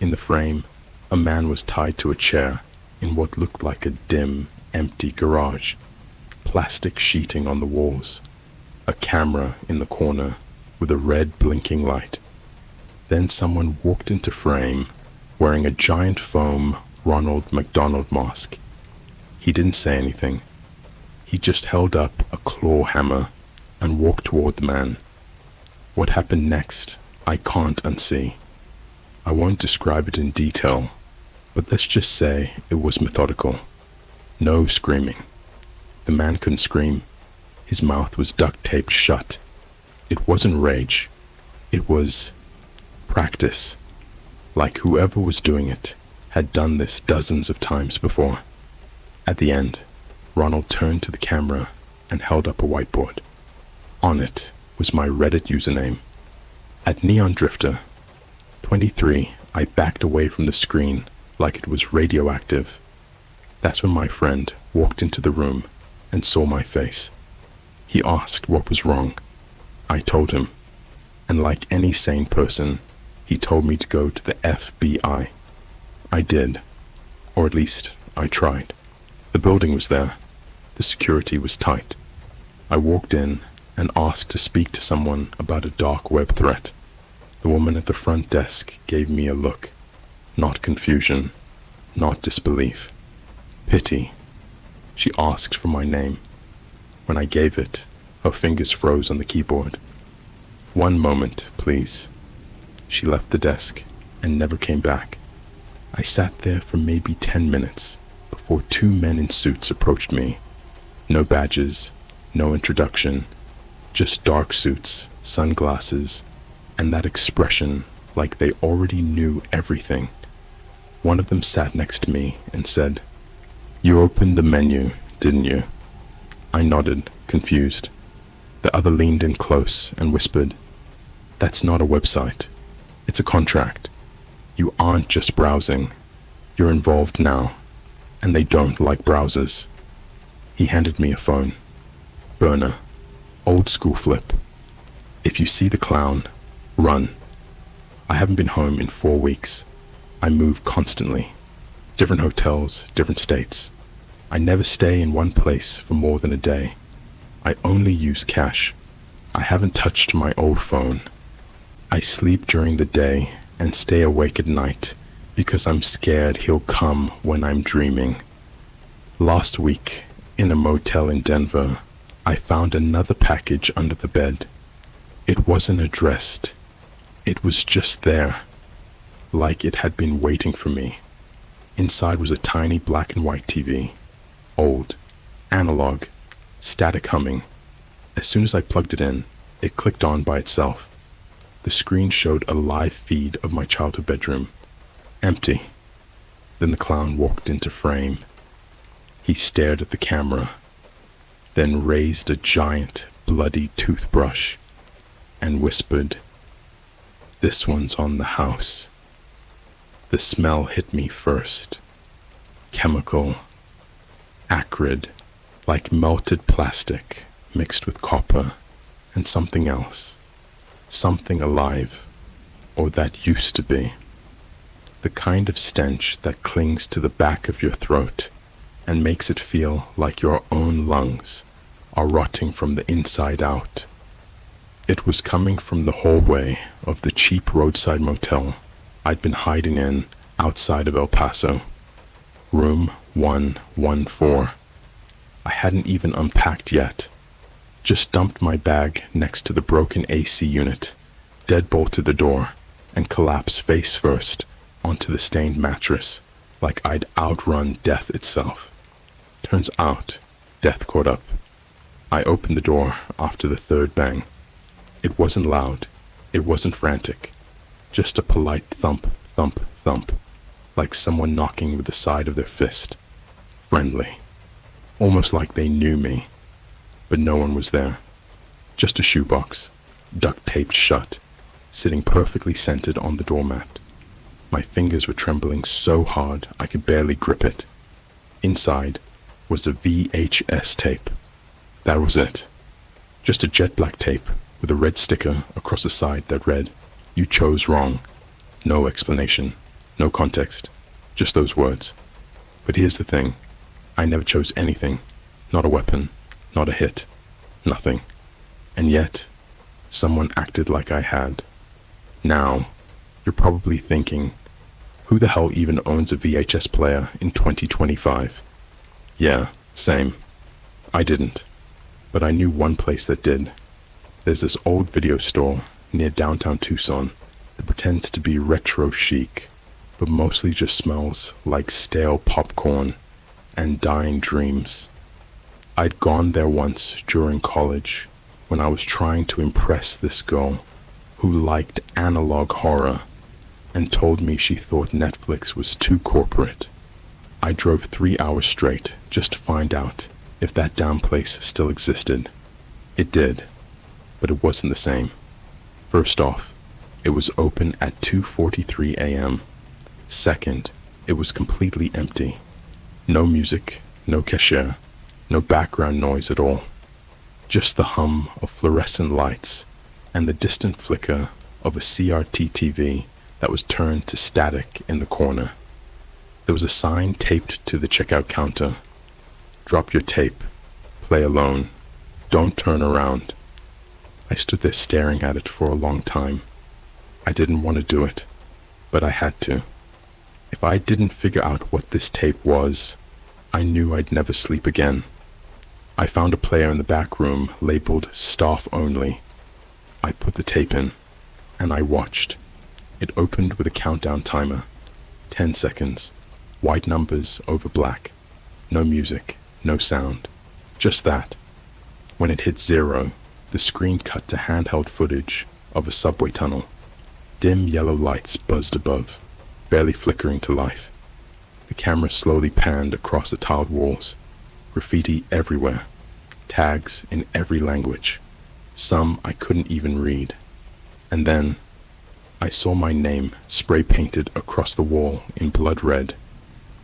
In the frame, a man was tied to a chair in what looked like a dim, empty garage. Plastic sheeting on the walls. A camera in the corner with a red blinking light. Then someone walked into frame wearing a giant foam Ronald McDonald mask. He didn't say anything. He just held up a claw hammer and walked toward the man. What happened next, I can't unsee. I won't describe it in detail, but let's just say it was methodical. No screaming. The man couldn't scream. His mouth was duct taped shut. It wasn't rage. It was practice. Like whoever was doing it had done this dozens of times before. At the end, Ronald turned to the camera and held up a whiteboard. On it was my Reddit username. At Neon Drifter 23, I backed away from the screen like it was radioactive. That's when my friend walked into the room and saw my face. He asked what was wrong. I told him, and like any sane person, he told me to go to the FBI. I did, or at least I tried. The building was there. The security was tight. I walked in and asked to speak to someone about a dark web threat. The woman at the front desk gave me a look. Not confusion, not disbelief. Pity. She asked for my name. When I gave it, her fingers froze on the keyboard. "One moment, please." She left the desk and never came back. I sat there for maybe 10 minutes before two men in suits approached me. No badges, no introduction, just dark suits, sunglasses, and that expression like they already knew everything. One of them sat next to me and said, "You opened the menu, didn't you?" I nodded, confused. The other leaned in close and whispered, "That's not a website. It's a contract. You aren't just browsing. You're involved now, and they don't like browsers." He handed me a phone. Burner. Old school flip. If you see the clown, run. I haven't been home in 4 weeks. I move constantly. Different hotels, different states. I never stay in one place for more than a day. I only use cash. I haven't touched my old phone. I sleep during the day and stay awake at night because I'm scared he'll come when I'm dreaming. Last week, in a motel in Denver, I found another package under the bed. It wasn't addressed. It was just there, like it had been waiting for me. Inside was a tiny black and white TV. Old, analog, static humming. As soon as I plugged it in, it clicked on by itself. The screen showed a live feed of my childhood bedroom. Empty. Then the clown walked into frame. He stared at the camera, then raised a giant, bloody toothbrush and whispered, "This one's on the house." The smell hit me first. Chemical, acrid, like melted plastic mixed with copper and something else. Something alive, or that used to be. The kind of stench that clings to the back of your throat and makes it feel like your own lungs are rotting from the inside out. It was coming from the hallway of the cheap roadside motel I'd been hiding in outside of El Paso. Room 114. I hadn't even unpacked yet. Just dumped my bag next to the broken AC unit, deadbolted the door, and collapsed face first onto the stained mattress like I'd outrun death itself. Turns out, death caught up. I opened the door after the third bang. It wasn't loud. It wasn't frantic. Just a polite thump, thump, thump, like someone knocking with the side of their fist. Friendly. Almost like they knew me. But no one was there. Just a shoebox, duct-taped shut, sitting perfectly centered on the doormat. My fingers were trembling so hard I could barely grip it. Inside was a VHS tape. That was it. Just a jet black tape with a red sticker across the side that read, "You chose wrong." No explanation, no context, just those words. But here's the thing. I never chose anything. Not a weapon, not a hit, nothing. And yet, someone acted like I had. Now, you're probably thinking, who the hell even owns a VHS player in 2025? Yeah, same. I didn't. But I knew one place that did. There's this old video store near downtown Tucson that pretends to be retro chic, but mostly just smells like stale popcorn and dying dreams. I'd gone there once during college when I was trying to impress this girl who liked analog horror and told me she thought Netflix was too corporate. I drove 3 hours straight just to find out if that damn place still existed. It did, but it wasn't the same. First off, it was open at 2:43 a.m. Second, it was completely empty. No music, no cashier, no background noise at all. Just the hum of fluorescent lights and the distant flicker of a CRT TV that was turned to static in the corner. There was a sign taped to the checkout counter. "Drop your tape. Play alone. Don't turn around." I stood there staring at it for a long time. I didn't want to do it, but I had to. If I didn't figure out what this tape was, I knew I'd never sleep again. I found a player in the back room labeled Staff Only. I put the tape in, and I watched. It opened with a countdown timer. 10 seconds. White numbers over black. No music, no sound. Just that. When it hit 0, the screen cut to handheld footage of a subway tunnel. Dim yellow lights buzzed above, barely flickering to life. The camera slowly panned across the tiled walls. Graffiti everywhere. Tags in every language. Some I couldn't even read. And then I saw my name spray painted across the wall in blood red.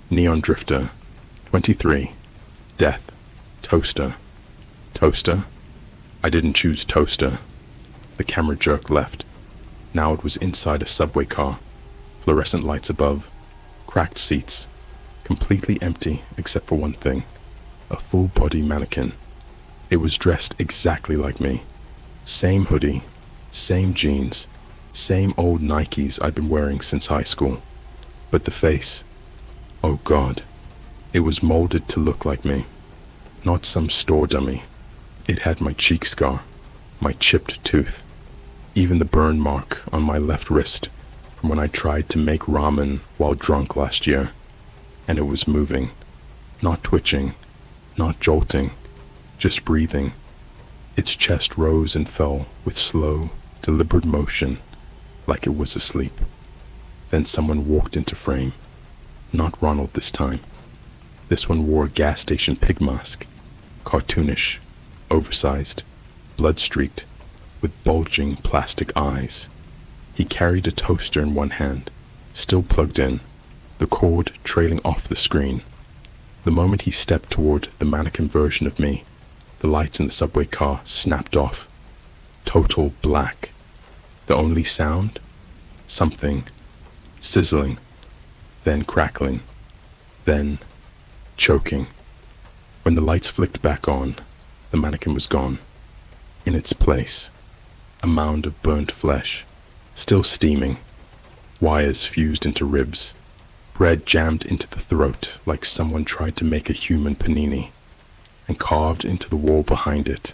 Neon Drifter, 23, Death, Toaster. Toaster? I didn't choose Toaster. The camera jerked left. Now it was inside a subway car. Fluorescent lights above. Cracked seats. Completely empty except for one thing. A full-body mannequin. It was dressed exactly like me. Same hoodie, same jeans, same old Nikes I'd been wearing since high school. But the face, oh God, it was molded to look like me. Not some store dummy. It had my cheek scar, my chipped tooth, even the burn mark on my left wrist from when I tried to make ramen while drunk last year. And it was moving, not twitching, not jolting, just breathing. Its chest rose and fell with slow, deliberate motion, like it was asleep. Then someone walked into frame. Not Ronald this time. This one wore a gas station pig mask, cartoonish, oversized, blood-streaked, with bulging plastic eyes. He carried a toaster in one hand, still plugged in, the cord trailing off the screen. The moment he stepped toward the mannequin version of me, the lights in the subway car snapped off. Total black. The only sound? Something. Sizzling. Then crackling. Then choking. When the lights flicked back on, the mannequin was gone. In its place, a mound of burnt flesh, still steaming. Wires fused into ribs. Bread jammed into the throat like someone tried to make a human panini, and carved into the wall behind it.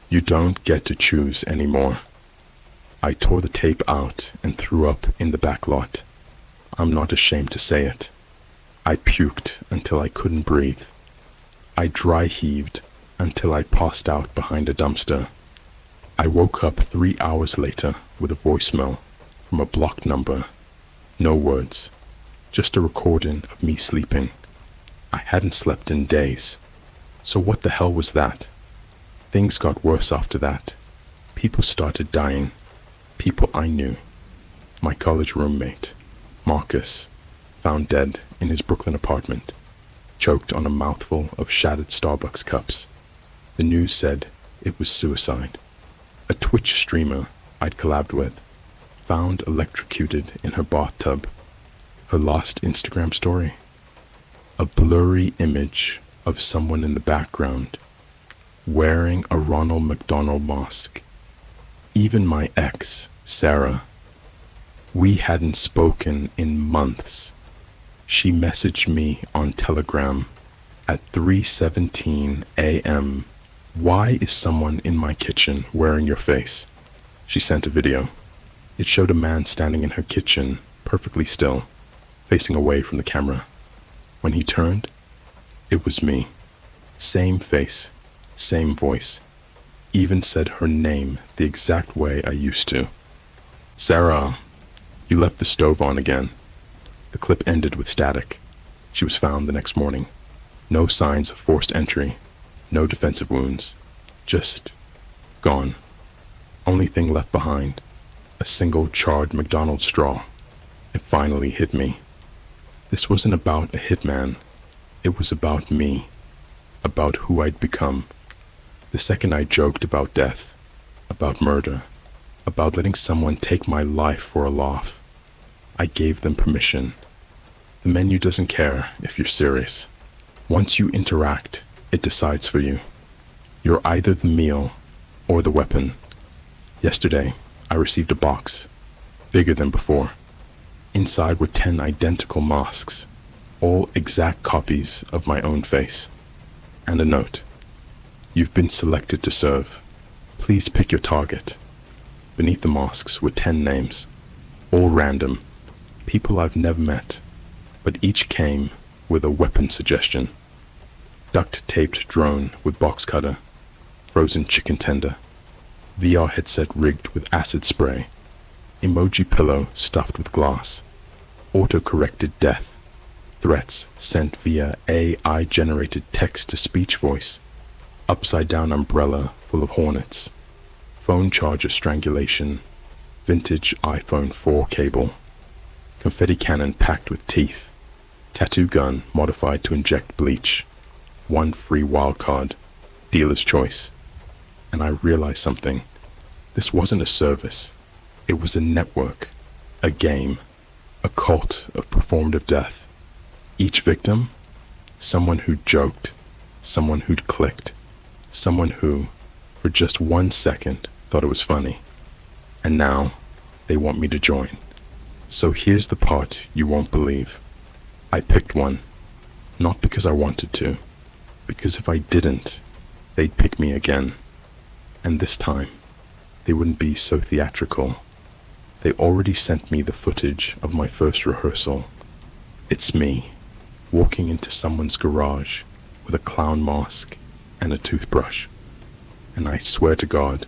You don't get to choose anymore. I tore the tape out and threw up in the back lot. I'm not ashamed to say it. I puked until I couldn't breathe. I dry heaved until I passed out behind a dumpster. I woke up 3 hours later with a voicemail from a blocked number. No words, just a recording of me sleeping. I hadn't slept in days. So what the hell was that? Things got worse after that. People started dying. People I knew. My college roommate, Marcus, found dead in his Brooklyn apartment, choked on a mouthful of shattered Starbucks cups. The news said it was suicide. A Twitch streamer I'd collabed with, found electrocuted in her bathtub. Her last Instagram story? A blurry image of someone in the background, wearing a Ronald McDonald mask. Even my ex, Sarah. We hadn't spoken in months. She messaged me on Telegram at 3:17 a.m. Why is someone in my kitchen wearing your face? She sent a video. It showed a man standing in her kitchen, perfectly still, facing away from the camera. When he turned, it was me. Same face, same voice. Even said her name the exact way I used to. Sarah, you left the stove on again. The clip ended with static. She was found the next morning. No signs of forced entry. No defensive wounds. Just gone. Only thing left behind, a single charred McDonald's straw. It finally hit me. This wasn't about a hitman. It was about me. About who I'd become. The second I joked about death, about murder, about letting someone take my life for a laugh, I gave them permission. The menu doesn't care if you're serious. Once you interact, it decides for you. You're either the meal or the weapon. Yesterday, I received a box, bigger than before. Inside were 10 identical masks, all exact copies of my own face. And a note. You've been selected to serve. Please pick your target. Beneath the masks were 10 names, all random, people I've never met, but each came with a weapon suggestion. Duct-taped drone with box cutter, frozen chicken tender, VR headset rigged with acid spray, emoji pillow stuffed with glass, auto-corrected death, threats sent via AI-generated text-to-speech voice, upside-down umbrella full of hornets, phone charger strangulation, vintage iPhone 4 cable, confetti cannon packed with teeth, tattoo gun modified to inject bleach, one free wildcard, dealer's choice. And I realized something. This wasn't a service. It was a network, a game, a cult of performative death. Each victim, someone who joked, someone who'd clicked, someone who, for just 1 second, thought it was funny. And now, they want me to join. So here's the part you won't believe. I picked one, not because I wanted to, because if I didn't, they'd pick me again. And this time, they wouldn't be so theatrical. They already sent me the footage of my first rehearsal. It's me, walking into someone's garage with a clown mask and a toothbrush. And I swear to God,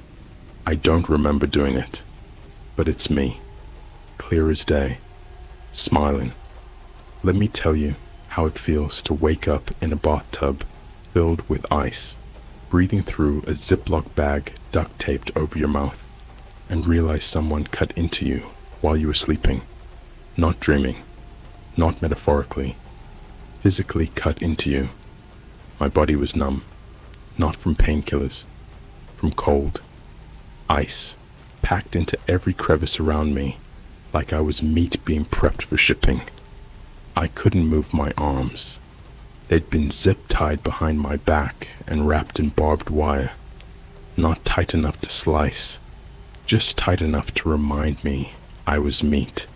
I don't remember doing it, but it's me, clear as day, smiling. Let me tell you how it feels to wake up in a bathtub filled with ice, breathing through a Ziploc bag duct taped over your mouth, and realize someone cut into you while you were sleeping, not dreaming, not metaphorically, physically cut into you. My body was numb, not from painkillers, from cold, ice, packed into every crevice around me, like I was meat being prepped for shipping. I couldn't move my arms. They'd been zip-tied behind my back and wrapped in barbed wire, not tight enough to slice, just tight enough to remind me I was meat.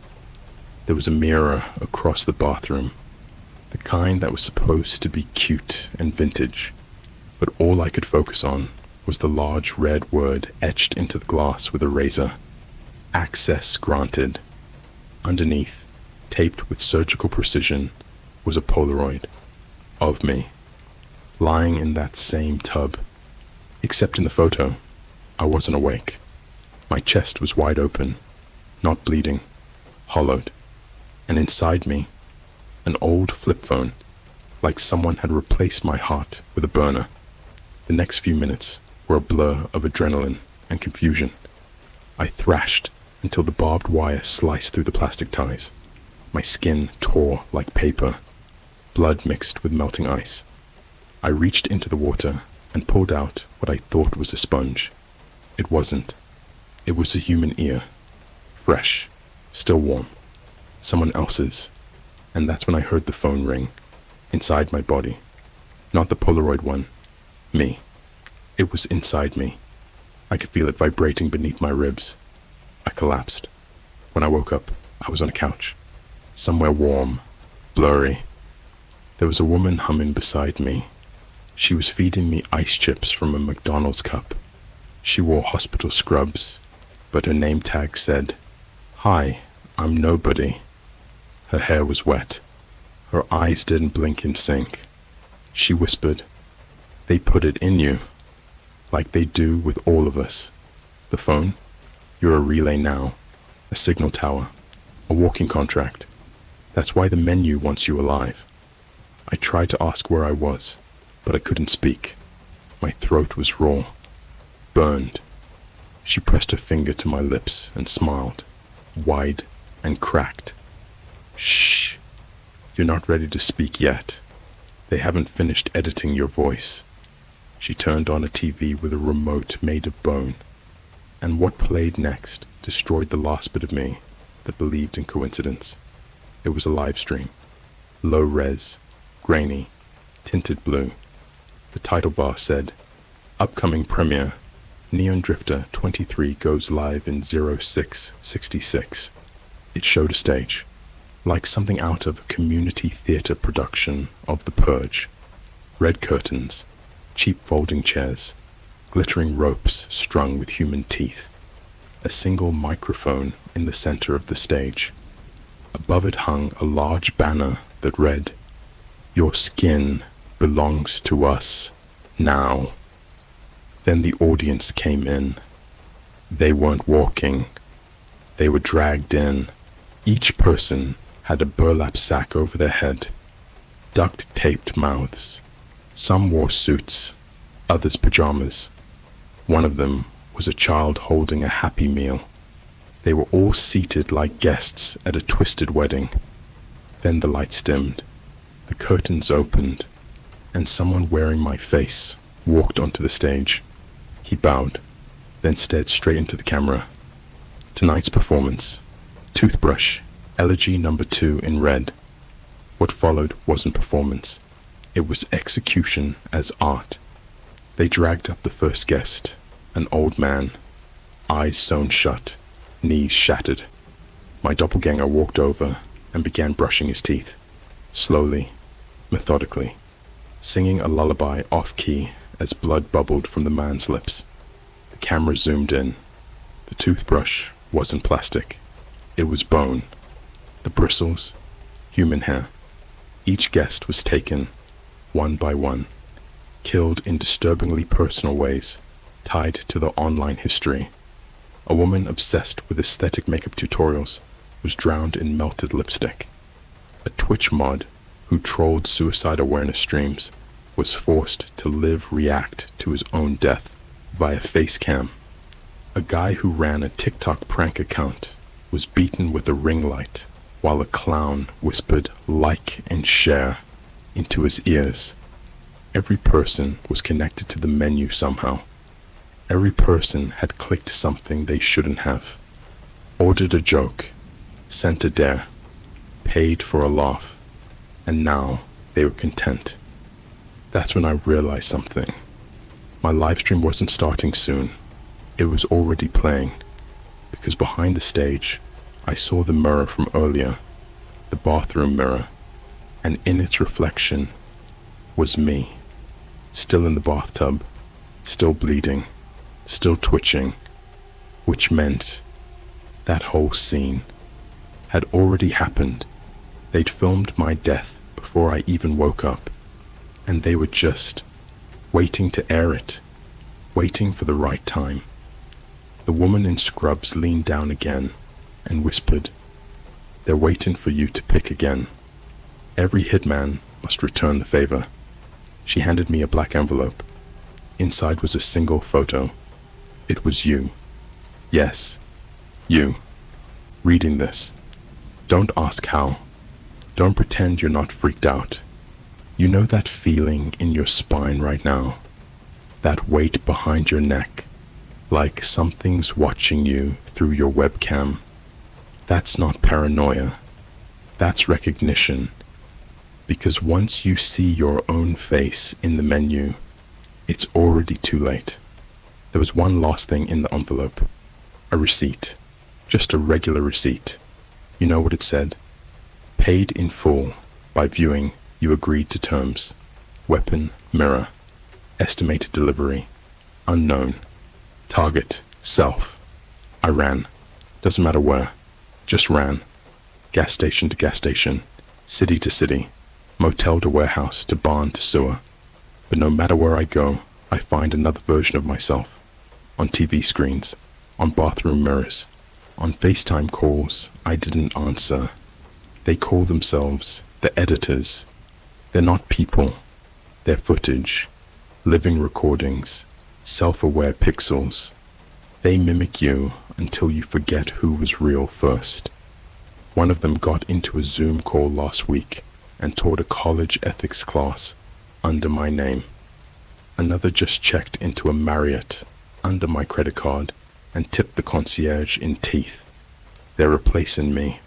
There was a mirror across the bathroom, the kind that was supposed to be cute and vintage, but all I could focus on was the large red word etched into the glass with a razor. Access granted. Underneath, taped with surgical precision, was a Polaroid of me, lying in that same tub. Except in the photo, I wasn't awake. My chest was wide open, not bleeding, hollowed, and inside me, an old flip phone, like someone had replaced my heart with a burner. The next few minutes were a blur of adrenaline and confusion. I thrashed until the barbed wire sliced through the plastic ties. My skin tore like paper, blood mixed with melting ice. I reached into the water and pulled out what I thought was a sponge. It wasn't. It was a human ear, fresh, still warm, someone else's. And that's when I heard the phone ring, inside my body. Not the Polaroid one, me. It was inside me. I could feel it vibrating beneath my ribs. I collapsed. When I woke up, I was on a couch, somewhere warm, blurry. There was a woman humming beside me. She was feeding me ice chips from a McDonald's cup. She wore hospital scrubs, but her name tag said, "Hi, I'm nobody." Her hair was wet. Her eyes didn't blink in sync. She whispered, "They put it in you, like they do with all of us. The phone? You're a relay now, a signal tower, a walking contract. That's why the menu wants you alive." I tried to ask where I was, but I couldn't speak. My throat was raw, burned. She pressed her finger to my lips and smiled, wide and cracked. "Shh, you're not ready to speak yet. They haven't finished editing your voice." She turned on a TV with a remote made of bone, and what played next destroyed the last bit of me that believed in coincidence. It was a live stream, low res, grainy, tinted blue. The title bar said, "Upcoming premiere, Neon Drifter 23 goes live in 0666. It showed a stage, like something out of a community theater production of The Purge. Red curtains, cheap folding chairs, glittering ropes strung with human teeth, a single microphone in the center of the stage. Above it hung a large banner that read, "Your skin belongs to us now." Then the audience came in. They weren't walking. They were dragged in. Each person had a burlap sack over their head, duct-taped mouths. Some wore suits, others pajamas. One of them was a child holding a Happy Meal. They were all seated like guests at a twisted wedding. Then the lights dimmed, the curtains opened, and someone wearing my face walked onto the stage. He bowed, then stared straight into the camera. Tonight's performance, Toothbrush, Elegy number 2 in red. What followed wasn't performance. It was execution as art. They dragged up the first guest, an old man, eyes sewn shut, knees shattered. My doppelganger walked over and began brushing his teeth, slowly, methodically, singing a lullaby off-key as blood bubbled from the man's lips. The camera zoomed in. The toothbrush wasn't plastic. It was bone. The bristles, human hair. Each guest was taken, one by one, killed in disturbingly personal ways, tied to their online history. A woman obsessed with aesthetic makeup tutorials was drowned in melted lipstick. A Twitch mod who trolled suicide awareness streams was forced to live react to his own death via face cam. A guy who ran a TikTok prank account was beaten with a ring light while a clown whispered "like" and "share" into his ears. Every person was connected to the menu somehow. Every person had clicked something they shouldn't have, ordered a joke, sent a dare, paid for a laugh, and now they were content. That's when I realized something. My livestream wasn't starting soon. It was already playing, because behind the stage, I saw the mirror from earlier, the bathroom mirror, and in its reflection was me, still in the bathtub, still bleeding, still twitching, which meant that whole scene had already happened. They'd filmed my death before I even woke up, and they were just waiting to air it, waiting for the right time. The woman in scrubs leaned down again and whispered, "They're waiting for you to pick again. Every hitman must return the favor." She handed me a black envelope. Inside was a single photo. It was you. Yes, you. Reading this. Don't ask how. Don't pretend you're not freaked out. You know that feeling in your spine right now? That weight behind your neck, like something's watching you through your webcam. That's not paranoia. That's recognition. Because once you see your own face in the menu, it's already too late. There was one last thing in the envelope. A receipt. Just a regular receipt. You know what it said? Paid in full by viewing. You agreed to terms. Weapon, mirror. Estimated delivery. Unknown. Target, self. I ran. Doesn't matter where. Just ran. Gas station to gas station. City to city. Motel to warehouse to barn to sewer. But no matter where I go, I find another version of myself. On TV screens. On bathroom mirrors. On FaceTime calls I didn't answer. They call themselves the editors. They're not people. They're footage. Living recordings. Self-aware pixels. They mimic you until you forget who was real first. One of them got into a Zoom call last week and taught a college ethics class under my name. Another just checked into a Marriott under my credit card and tipped the concierge in teeth. They're replacing me,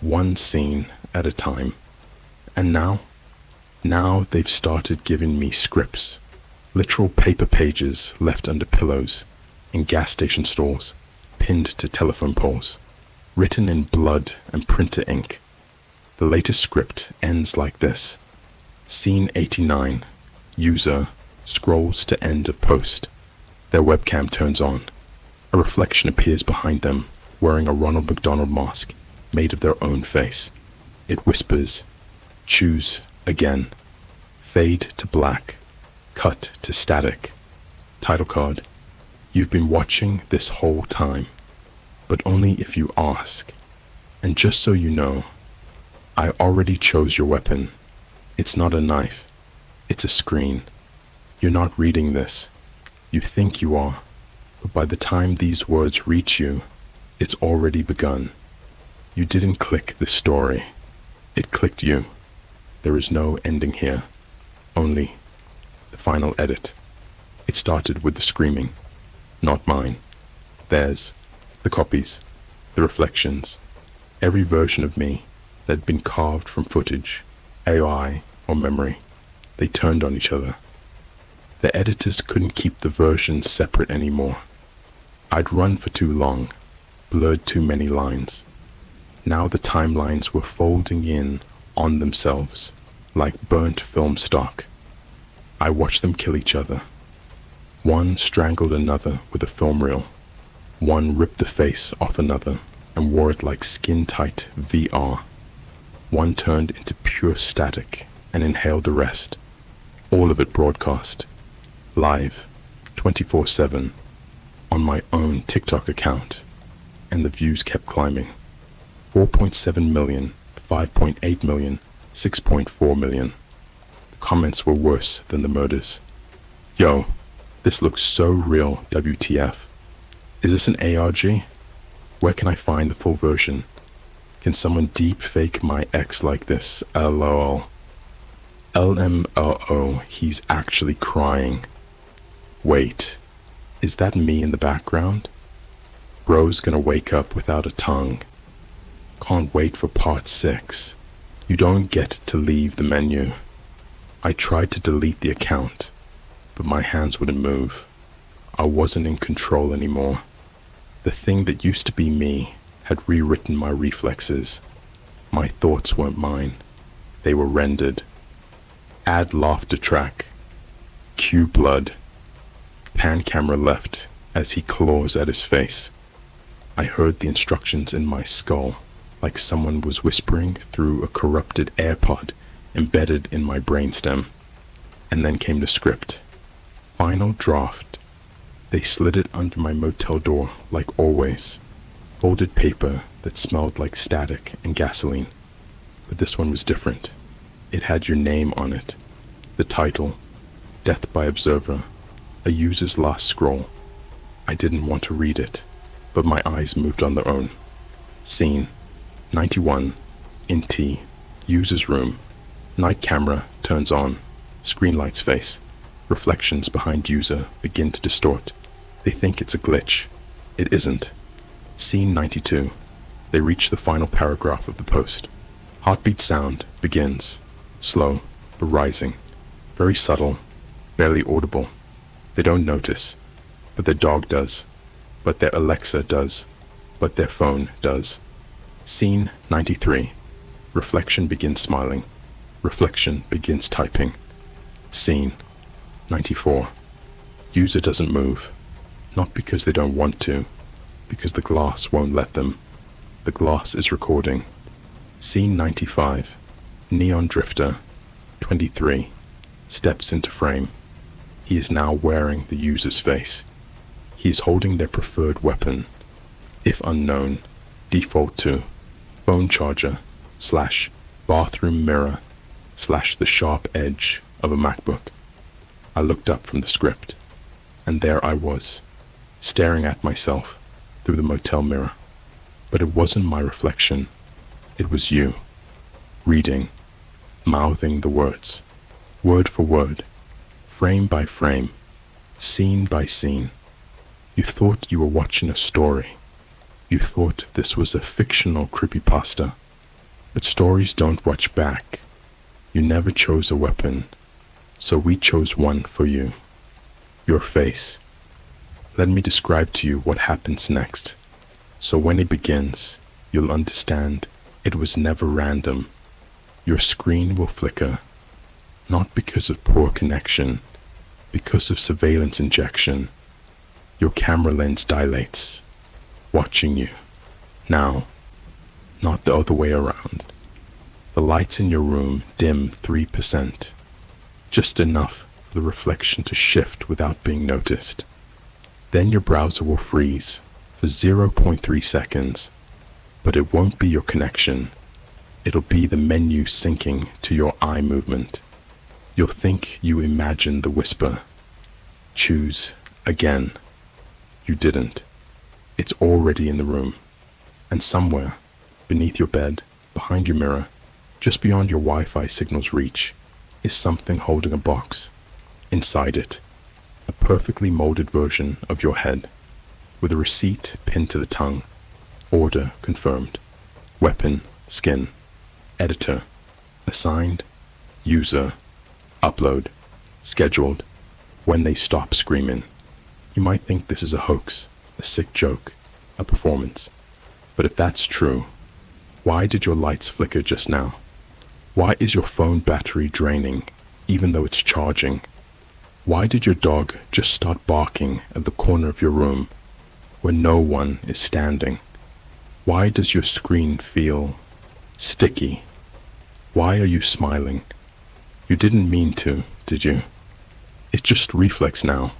one scene at a time. And now they've started giving me scripts, literal paper pages left under pillows, in gas station stalls, pinned to telephone poles, written in blood and printer ink. The latest script ends like this. Scene 89. User scrolls to end of post. Their webcam turns on. A reflection appears behind them, wearing a Ronald McDonald mask made of their own face. It whispers, "Choose again." Fade to black. Cut to static. Title card. You've been watching this whole time, but only if you ask. And just so you know, I already chose your weapon. It's not a knife. It's a screen. You're not reading this. You think you are, but by the time these words reach you, it's already begun. You didn't click this story. It clicked you. There is no ending here. Only the final edit. It started with the screaming. Not mine. Theirs. The copies. The reflections. Every version of me that had been carved from footage, AI, or memory. They turned on each other. The editors couldn't keep the versions separate anymore. I'd run for too long, blurred too many lines. Now the timelines were folding in on themselves, like burnt film stock. I watched them kill each other. One strangled another with a film reel. One ripped the face off another and wore it like skin-tight VR. One turned into pure static and inhaled the rest. All of it broadcast, live, 24/7, on my own TikTok account, and the views kept climbing. 4.7 million, 5.8 million, 6.4 million. The comments were worse than the murders. Yo, this looks so real, WTF. Is this an ARG? Where can I find the full version? Can someone deep fake my ex like this? LOL. LMOO, he's actually crying. Wait, is that me in the background? Bro's gonna wake up without a tongue. Can't wait for part 6. You don't get to leave the menu. I tried to delete the account, but my hands wouldn't move. I wasn't in control anymore. The thing that used to be me had rewritten my reflexes. My thoughts weren't mine. They were rendered. Add laughter track. Cue blood. Pan camera left as he claws at his face. I heard the instructions in my skull, like someone was whispering through a corrupted AirPod embedded in my brainstem. And then came the script. Final draft. They slid it under my motel door like always. Folded paper that smelled like static and gasoline. But this one was different. It had your name on it. The title, Death by Observer, a user's last scroll. I didn't want to read it, but my eyes moved on their own. Scene 91, in T, user's room. Night camera turns on. Screen lights face. Reflections behind user begin to distort. They think it's a glitch. It isn't. Scene 92. They reach the final paragraph of the post. Heartbeat sound begins. Slow, but rising. Very subtle, barely audible. They don't notice, but their dog does. But their Alexa does. But their phone does. Scene 93. Reflection begins smiling. Reflection begins typing. Scene 94. User doesn't move. Not because they don't want to, because the glass won't let them. The glass is recording. Scene 95. Neon Drifter, 23, steps into frame. He is now wearing the user's face. He is holding their preferred weapon, if unknown, default to phone charger / bathroom mirror / the sharp edge of a MacBook. I looked up from the script, and there I was, staring at myself through the motel mirror. But it wasn't my reflection. It was you, reading, mouthing the words, word for word, frame by frame, scene by scene. You thought you were watching a story. You thought this was a fictional creepypasta. But stories don't watch back. You never chose a weapon, so we chose one for you. Your face. Let me describe to you what happens next, so when it begins, you'll understand it was never random. Your screen will flicker, not because of poor connection, because of surveillance injection. Your camera lens dilates, watching you. Now, not the other way around. The lights in your room dim 3%, just enough for the reflection to shift without being noticed. Then your browser will freeze for 0.3 seconds, but it won't be your connection. It'll be the menu syncing to your eye movement. You'll think you imagined the whisper. Choose again. You didn't. It's already in the room. And somewhere, beneath your bed, behind your mirror, just beyond your Wi-Fi signal's reach, is something holding a box. Inside it, a perfectly molded version of your head, with a receipt pinned to the tongue. Order confirmed. Weapon, skin. Editor, assigned. User, upload. Scheduled. When they stop screaming. You might think this is a hoax, a sick joke, a performance. But if that's true, why did your lights flicker just now? Why is your phone battery draining, even though it's charging? Why did your dog just start barking at the corner of your room where no one is standing? Why does your screen feel sticky? Why are you smiling? You didn't mean to, did you? It's just reflex now.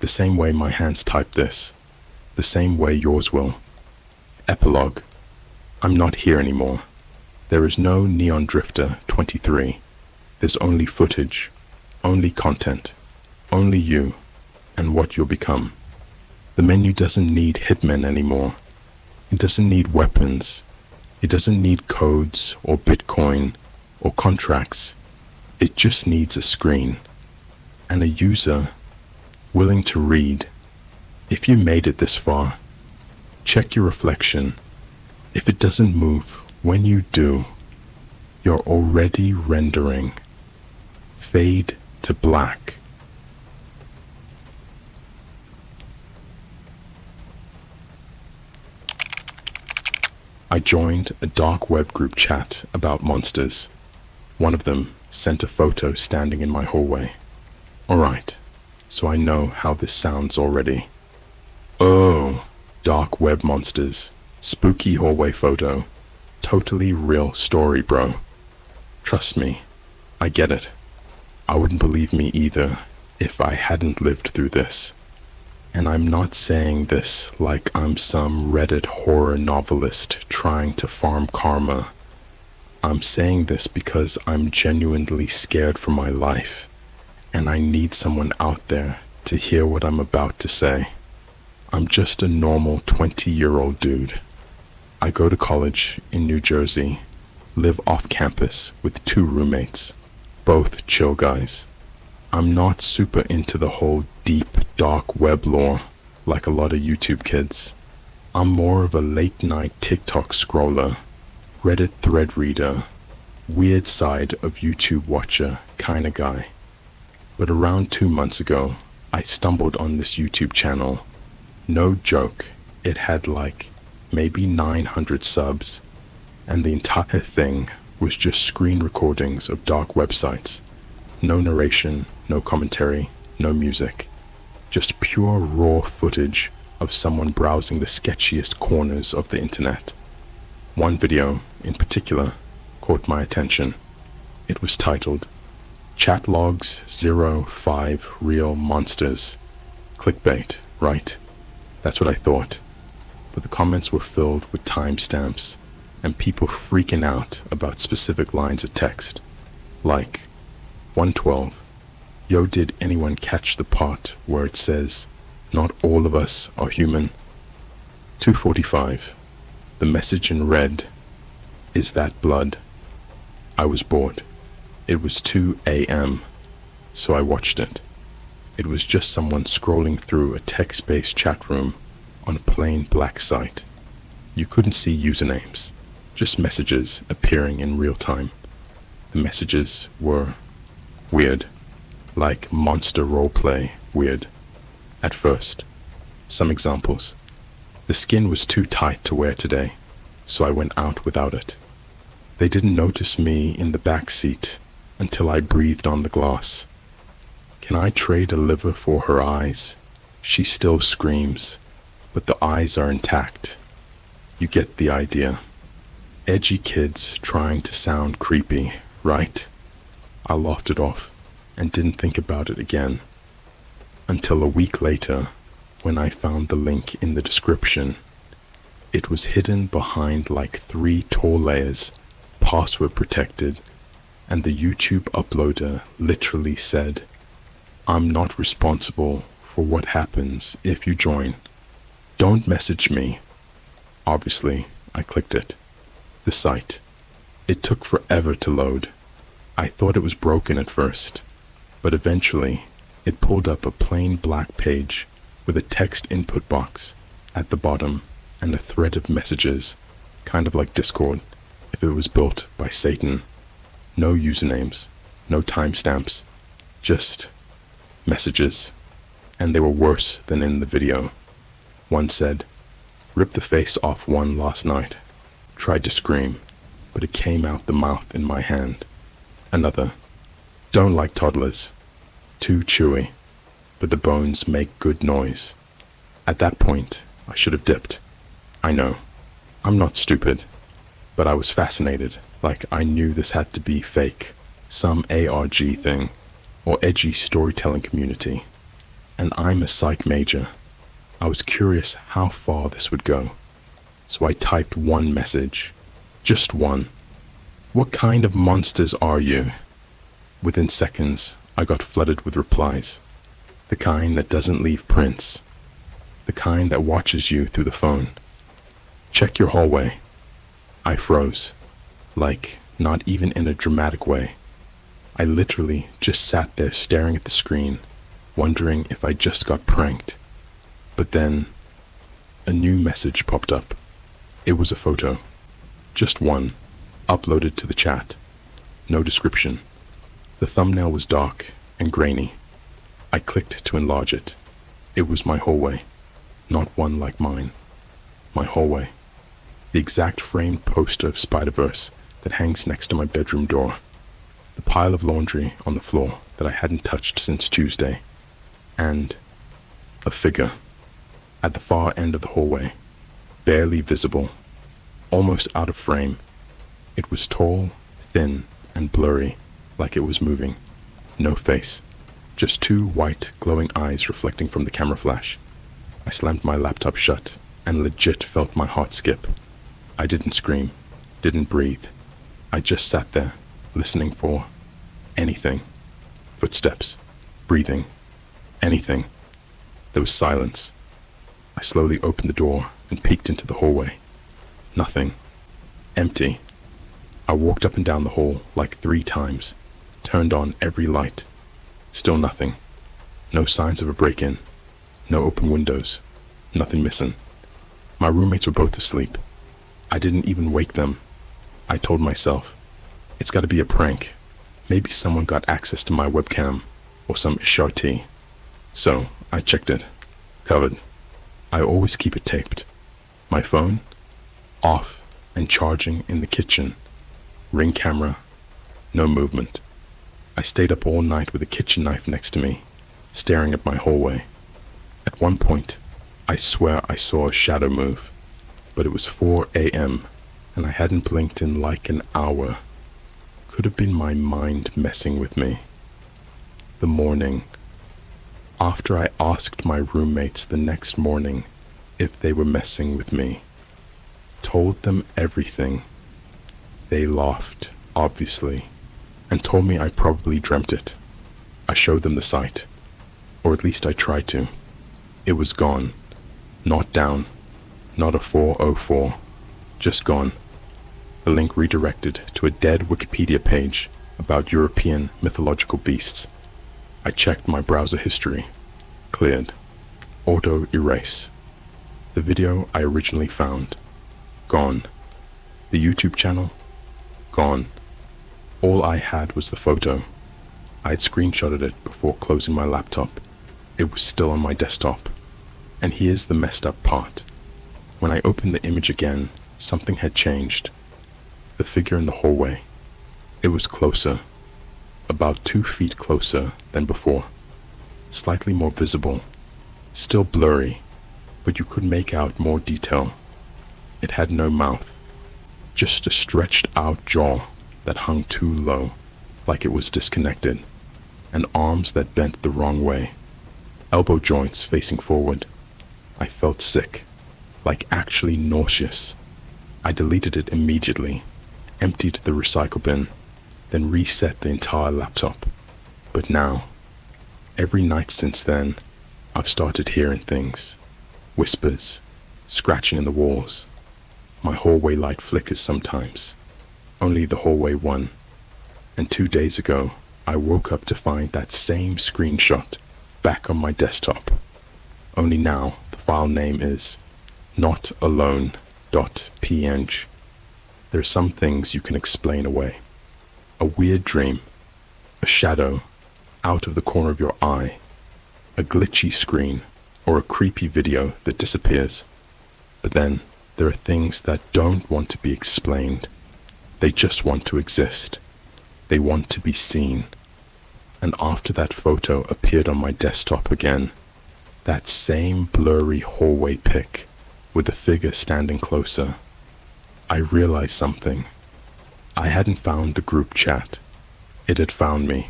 The same way my hands type this, the same way yours will. Epilogue. I'm not here anymore. There is no Neon Drifter 23. There's only footage, only content, only you and what you'll become. The menu doesn't need Hitman anymore. It doesn't need weapons. It doesn't need codes or Bitcoin or contracts. It just needs a screen and a user willing to read. If you made it this far, check your reflection. If it doesn't move when you do, you're already rendering. Fade to black. I joined a dark web group chat about monsters. One of them sent a photo standing in my hallway. Alright, so I know how this sounds already. Oh, dark web monsters. Spooky hallway photo. Totally real story, bro. Trust me, I get it. I wouldn't believe me either if I hadn't lived through this. And I'm not saying this like I'm some Reddit horror novelist trying to farm karma. I'm saying this because I'm genuinely scared for my life, and I need someone out there to hear what I'm about to say. I'm just a normal 20-year-old dude. I go to college in New Jersey, live off campus with 2 roommates, both chill guys. I'm not super into the whole deep, dark web lore like a lot of YouTube kids. I'm more of a late-night TikTok scroller, Reddit thread reader, weird side of YouTube watcher kinda guy. But around 2 months ago, I stumbled on this YouTube channel. No joke, it had like maybe 900 subs, and the entire thing was just screen recordings of dark websites. No narration, no commentary, no music. Just pure raw footage of someone browsing the sketchiest corners of the internet. One video, in particular, caught my attention. It was titled, Chat Logs 05 Real Monsters. Clickbait, right? That's what I thought. But the comments were filled with timestamps and people freaking out about specific lines of text. Like, 112. Yo, did anyone catch the part where it says, not all of us are human? 245. The message in red, is that blood? I was bored. It was 2 a.m., so I watched it. It was just someone scrolling through a text-based chat room on a plain black site. You couldn't see usernames, just messages appearing in real time. The messages were weird, like monster roleplay weird. At first, some examples. The skin was too tight to wear today, so I went out without it. They didn't notice me in the back seat until I breathed on the glass. Can I trade a liver for her eyes? She still screams, but the eyes are intact. You get the idea. Edgy kids trying to sound creepy, right? I laughed it off and didn't think about it again. Until a week later, when I found the link in the description. It was hidden behind like 3 tall layers, password protected, and the YouTube uploader literally said, "I'm not responsible for what happens if you join. Don't message me." Obviously, I clicked it. The site. It took forever to load. I thought it was broken at first, but eventually it pulled up a plain black page with a text input box at the bottom and a thread of messages, kind of like Discord if it was built by Satan. No usernames, no timestamps, just messages, and they were worse than in the video. One said, "Ripped the face off one last night. Tried to scream, but it came out the mouth in my hand." Another, "Don't like toddlers. Too chewy, but the bones make good noise." At that point, I should have dipped. I know, I'm not stupid, but I was fascinated, like I knew this had to be fake, some ARG thing, or edgy storytelling community. And I'm a psych major. I was curious how far this would go. So I typed one message, just one. "What kind of monsters are you?" Within seconds, I got flooded with replies. The kind that doesn't leave prints. The kind that watches you through the phone. "Check your hallway." I froze. Like, not even in a dramatic way. I literally just sat there staring at the screen, wondering if I just got pranked. But then, a new message popped up. It was a photo. Just one, uploaded to the chat. No description. The thumbnail was dark and grainy. I clicked to enlarge it. It was my hallway. Not one like mine. My hallway. The exact framed poster of Spider-Verse that hangs next to my bedroom door. The pile of laundry on the floor that I hadn't touched since Tuesday. And a figure at the far end of the hallway, barely visible, almost out of frame. It was tall, thin, and blurry, like it was moving. No face, just 2 white, glowing eyes reflecting from the camera flash. I slammed my laptop shut and legit felt my heart skip. I didn't scream, didn't breathe. I just sat there, listening for anything. Footsteps, breathing, anything. There was silence. I slowly opened the door and peeked into the hallway. Nothing. Empty. I walked up and down the hall like 3 times, turned on every light. Still nothing. No signs of a break-in. No open windows. Nothing missing. My roommates were both asleep. I didn't even wake them. I told myself, it's gotta be a prank. Maybe someone got access to my webcam, or some HRT. So, I checked it. Covered. I always keep it taped. My phone, off and charging in the kitchen. Ring camera, no movement. I stayed up all night with a kitchen knife next to me, staring at my hallway. At one point, I swear I saw a shadow move, but it was 4 a.m. and I hadn't blinked in like an hour. Could have been my mind messing with me. The morning. After I asked my roommates the next morning if they were messing with me, told them everything. They laughed, obviously, and told me I probably dreamt it. I showed them the site, or at least I tried to. It was gone. Not down. Not a 404. Just gone. The link redirected to a dead Wikipedia page about European mythological beasts. I checked my browser history. Cleared. Auto erase. The video I originally found. Gone. The YouTube channel. Gone. All I had was the photo. I had screenshotted it before closing my laptop. It was still on my desktop. And here's the messed up part. When I opened the image again, something had changed. The figure in the hallway. It was closer, about 2 feet closer than before, slightly more visible, still blurry, but you could make out more detail. It had no mouth, just a stretched out jaw that hung too low, like it was disconnected, and arms that bent the wrong way, elbow joints facing forward. I felt sick, like actually nauseous. I deleted it immediately, emptied the recycle bin, then reset the entire laptop. But now, every night since then, I've started hearing things. Whispers, scratching in the walls. My hallway light flickers sometimes. Only the hallway one. And 2 days ago, I woke up to find that same screenshot back on my desktop. Only now, the file name is notalone.png. There are some things you can explain away. A weird dream, a shadow out of the corner of your eye, a glitchy screen, or a creepy video that disappears. But then, there are things that don't want to be explained. They just want to exist. They want to be seen. And after that photo appeared on my desktop again, that same blurry hallway pic with the figure standing closer, I realized something. I hadn't found the group chat. It had found me.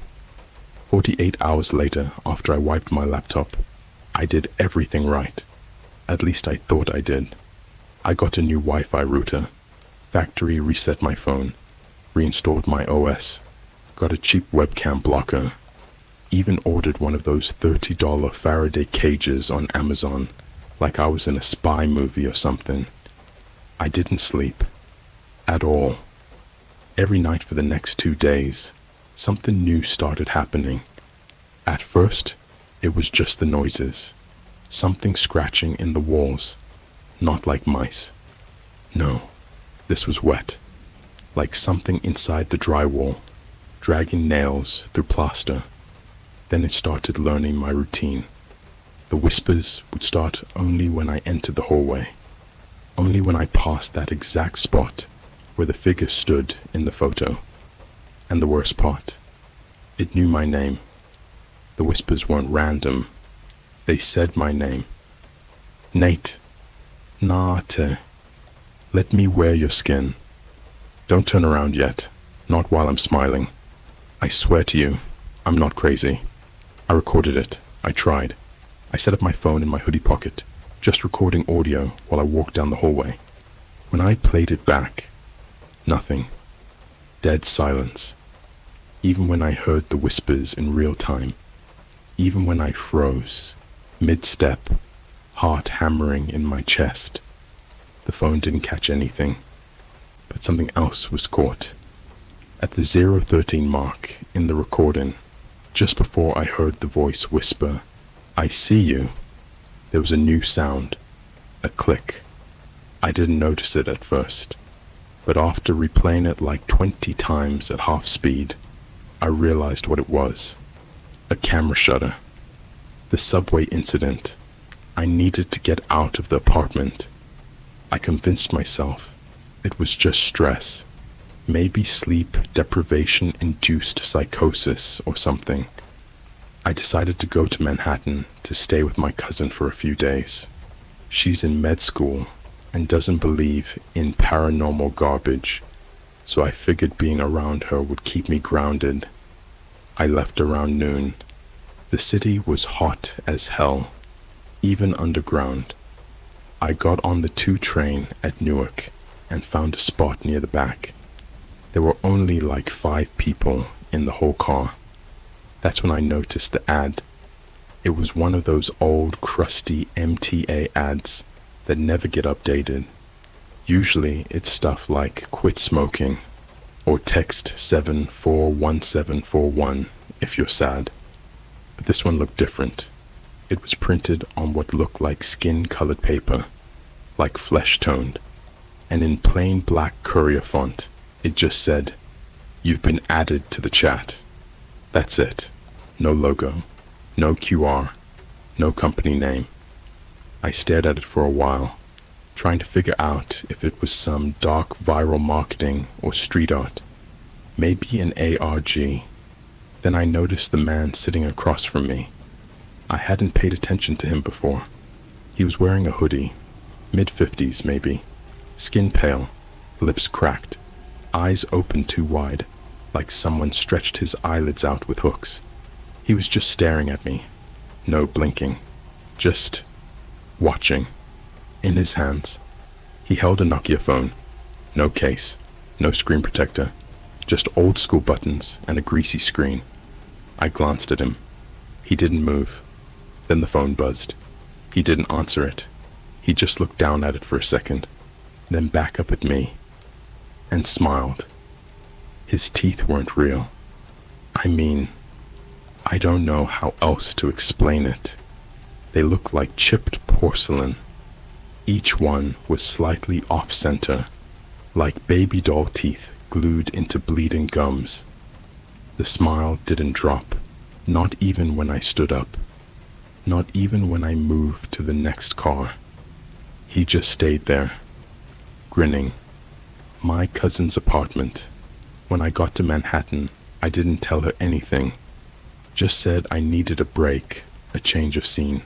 48 hours later, after I wiped my laptop, I did everything right. At least I thought I did. I got a new Wi-Fi router, factory reset my phone, reinstalled my OS, got a cheap webcam blocker, even ordered one of those $30 Faraday cages on Amazon, like I was in a spy movie or something. I didn't sleep. At all. Every night for the next 2 days, something new started happening. At first, it was just the noises. Something scratching in the walls. Not like mice. No, this was wet. Like something inside the drywall, dragging nails through plaster. Then it started learning my routine. The whispers would start only when I entered the hallway. Only when I passed that exact spot where the figure stood in the photo. And the worst part, it knew my name. The whispers weren't random. They said my name. Nate. Nate. Let me wear your skin. Don't turn around yet. Not while I'm smiling. I swear to you, I'm not crazy. I recorded it. I tried. I set up my phone in my hoodie pocket, just recording audio while I walked down the hallway. When I played it back, nothing. Dead silence. Even when I heard the whispers in real time. Even when I froze, mid-step, heart hammering in my chest. The phone didn't catch anything, but something else was caught. At the 013 mark in the recording, just before I heard the voice whisper, "I see you," there was a new sound, a click. I didn't notice it at first, but after replaying it like 20 times at half speed, I realized what it was. A camera shutter. The subway incident. I needed to get out of the apartment. I convinced myself it was just stress. Maybe sleep deprivation-induced psychosis or something. I decided to go to Manhattan to stay with my cousin for a few days. She's in med school and doesn't believe in paranormal garbage, so I figured being around her would keep me grounded. I left around noon. The city was hot as hell, even underground. I got on the 2 train at Newark and found a spot near the back. There were only like 5 people in the whole car. That's when I noticed the ad. It was one of those old crusty MTA ads that never get updated. Usually it's stuff like quit smoking or text 741741 if you're sad. But this one looked different. It was printed on what looked like skin-colored paper, like flesh-toned, and in plain black courier font, it just said, "You've been added to the chat." That's it. No logo, no QR, no company name. I stared at it for a while, trying to figure out if it was some dark viral marketing or street art, maybe an ARG. Then I noticed the man sitting across from me. I hadn't paid attention to him before. He was wearing a hoodie, mid-50s maybe, skin pale, lips cracked, eyes open too wide, like someone stretched his eyelids out with hooks. He was just staring at me, no blinking, just watching. In his hands, he held a Nokia phone, no case, no screen protector, just old school buttons and a greasy screen. I glanced at him. He didn't move. Then the phone buzzed. He didn't answer it. He just looked down at it for a second, then back up at me, and smiled. His teeth weren't real. I mean, I don't know how else to explain it. They looked like chipped porcelain. Each one was slightly off-center, like baby doll teeth glued into bleeding gums. The smile didn't drop, not even when I stood up, not even when I moved to the next car. He just stayed there, grinning. My cousin's apartment. When I got to Manhattan, I didn't tell her anything, just said I needed a break, a change of scene.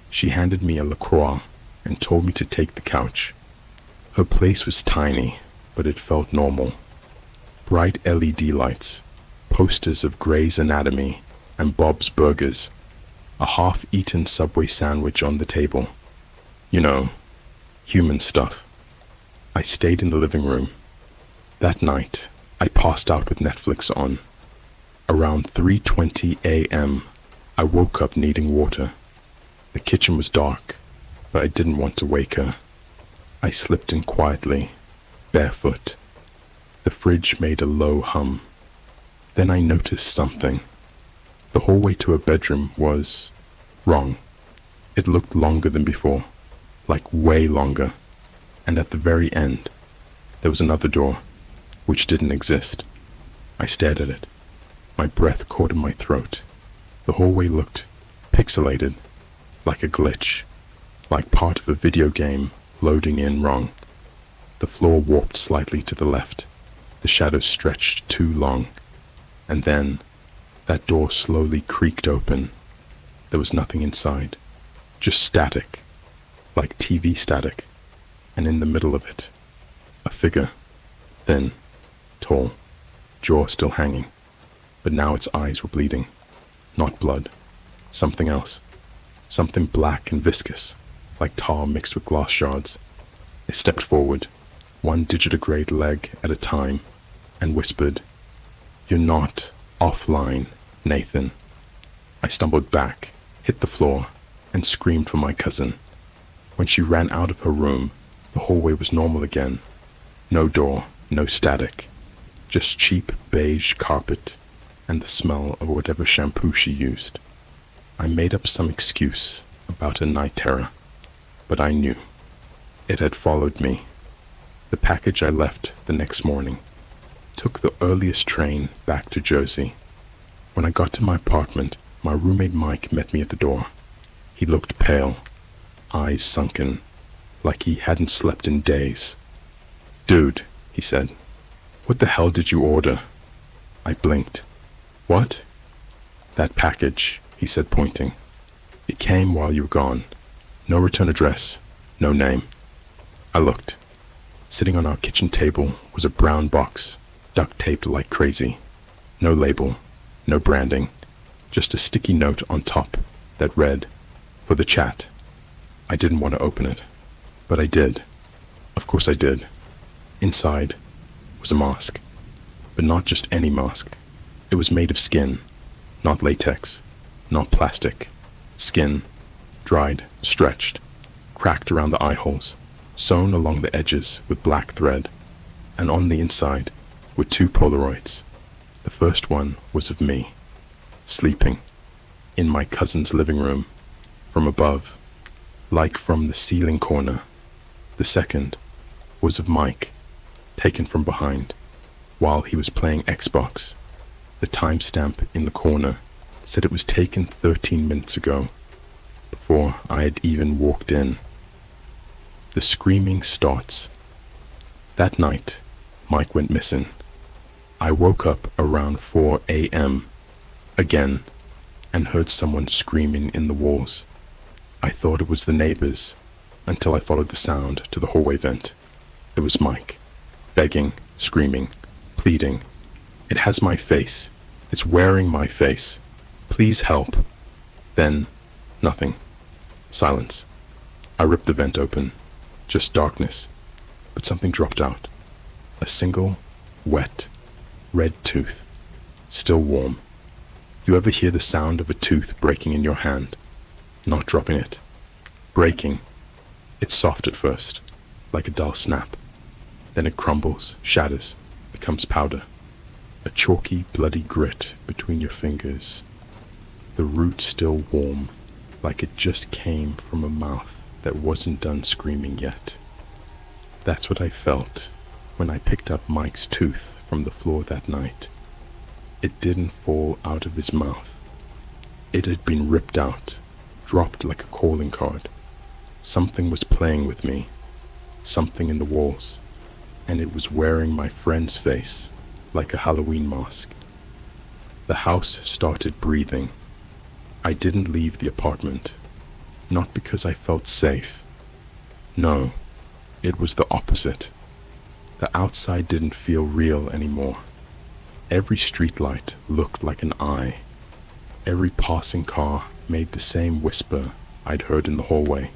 She handed me a LaCroix and told me to take the couch. Her place was tiny, but it felt normal. Bright LED lights, posters of Grey's Anatomy and Bob's Burgers, a half-eaten Subway sandwich on the table. You know, human stuff. I stayed in the living room. That night, I passed out with Netflix on. Around 3:20 a.m., I woke up needing water. The kitchen was dark, but I didn't want to wake her. I slipped in quietly, barefoot. The fridge made a low hum. Then I noticed something. The hallway to her bedroom was wrong. It looked longer than before, like way longer. And at the very end, there was another door, which didn't exist. I stared at it. My breath caught in my throat. The hallway looked pixelated, like a glitch, like part of a video game loading in wrong. The floor warped slightly to the left. The shadows stretched too long. And then, that door slowly creaked open. There was nothing inside, just static, like TV static. And in the middle of it, a figure, thin, tall, jaw still hanging, but now its eyes were bleeding. Not blood, something else, something black and viscous, like tar mixed with glass shards. It stepped forward, one digitigrade leg at a time, and whispered, "You're not offline, Nathan." I stumbled back, hit the floor, and screamed for my cousin. When she ran out of her room, the hallway was normal again. No door, no static, just cheap beige carpet and the smell of whatever shampoo she used. I made up some excuse about a night terror, but I knew. It had followed me. The package I left the next morning. Took the earliest train back to Jersey. When I got to my apartment, my roommate Mike met me at the door. He looked pale, eyes sunken, like he hadn't slept in days. "Dude," he said, "what the hell did you order?" I blinked. "What?" "That package," he said, pointing. "It came while you were gone. No return address, no name." I looked. Sitting on our kitchen table was a brown box, duct taped like crazy. No label, no branding, just a sticky note on top that read, "For the chat." I didn't want to open it, but I did. Of course I did. Inside was a mask, but not just any mask. It was made of skin, not latex, not plastic. Skin, dried, stretched, cracked around the eye holes, sewn along the edges with black thread, and on the inside were 2 Polaroids. The first one was of me, sleeping, in my cousin's living room, from above, like from the ceiling corner. The second was of Mike, taken from behind, while he was playing Xbox. The timestamp in the corner said it was taken 13 minutes ago, before I had even walked in. The screaming starts. That night, Mike went missing. I woke up around 4 a.m. again and heard someone screaming in the walls. I thought it was the neighbors until I followed the sound to the hallway vent. It was Mike, begging, screaming, pleading. It has my face. It's wearing my face. Please help. Then, nothing. Silence. I ripped the vent open. Just darkness. But something dropped out. A single, wet, red tooth. Still warm. You ever hear the sound of a tooth breaking in your hand? Not dropping it. Breaking. It's soft at first, like a dull snap. Then it crumbles, shatters, becomes powder. A chalky, bloody grit between your fingers. The root still warm, like it just came from a mouth that wasn't done screaming yet. That's what I felt when I picked up Mike's tooth from the floor that night. It didn't fall out of his mouth. It had been ripped out, dropped like a calling card. Something was playing with me, something in the walls, and it was wearing my friend's face like a Halloween mask. The house started breathing. I didn't leave the apartment, not because I felt safe. No, it was the opposite. The outside didn't feel real anymore. Every streetlight looked like an eye. Every passing car made the same whisper I'd heard in the hallway.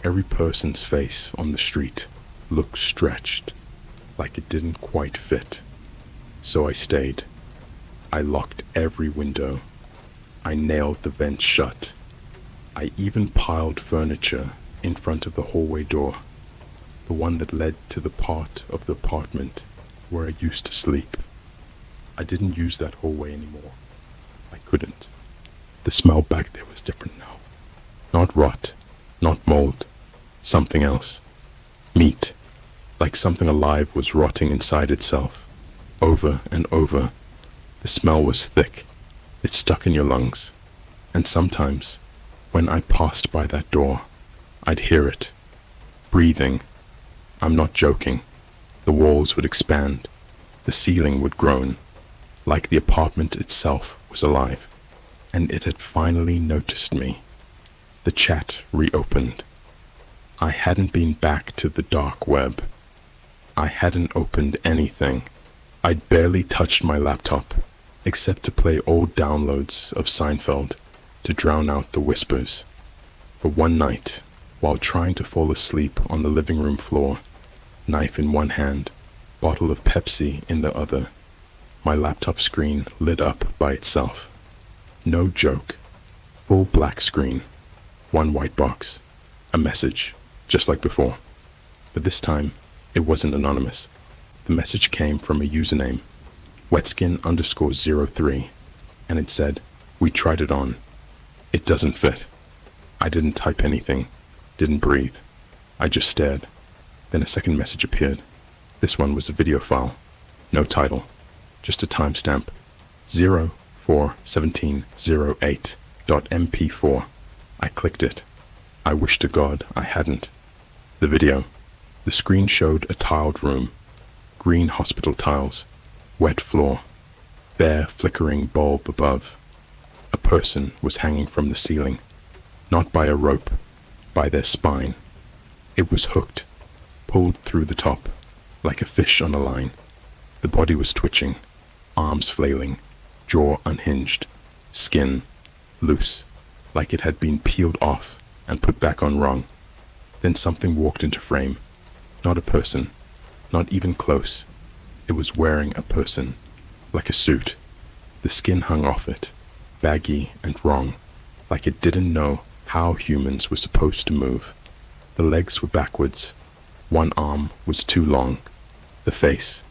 Every person's face on the street looked stretched, like it didn't quite fit. So I stayed. I locked every window. I nailed the vents shut. I even piled furniture in front of the hallway door, the one that led to the part of the apartment where I used to sleep. I didn't use that hallway anymore. I couldn't. The smell back there was different now. Not rot, not mold, something else. Meat, like something alive was rotting inside itself. Over and over. The smell was thick. It stuck in your lungs. And sometimes, when I passed by that door, I'd hear it. Breathing. I'm not joking. The walls would expand. The ceiling would groan. Like the apartment itself was alive. And it had finally noticed me. The chat reopened. I hadn't been back to the dark web. I hadn't opened anything. I'd barely touched my laptop, except to play old downloads of Seinfeld to drown out the whispers. But one night, while trying to fall asleep on the living room floor, knife in one hand, bottle of Pepsi in the other, my laptop screen lit up by itself. No joke. Full black screen. One white box. A message, just like before. But this time, it wasn't anonymous. The message came from a username, wetskin_03, and it said, "We tried it on. It doesn't fit." I didn't type anything, didn't breathe. I just stared. Then a second message appeared. This one was a video file. No title, just a timestamp. 04/17/08.mp4. I clicked it. I wish to God I hadn't. The video. The screen showed a tiled room. Green hospital tiles. Wet floor. Bare flickering bulb above. A person was hanging from the ceiling. Not by a rope. By their spine. It was hooked. Pulled through the top. Like a fish on a line. The body was twitching. Arms flailing. Jaw unhinged. Skin loose. Like it had been peeled off and put back on wrong. Then something walked into frame. Not a person. Not even close. It was wearing a person. Like a suit. The skin hung off it. Baggy and wrong. Like it didn't know how humans were supposed to move. The legs were backwards. One arm was too long. The face.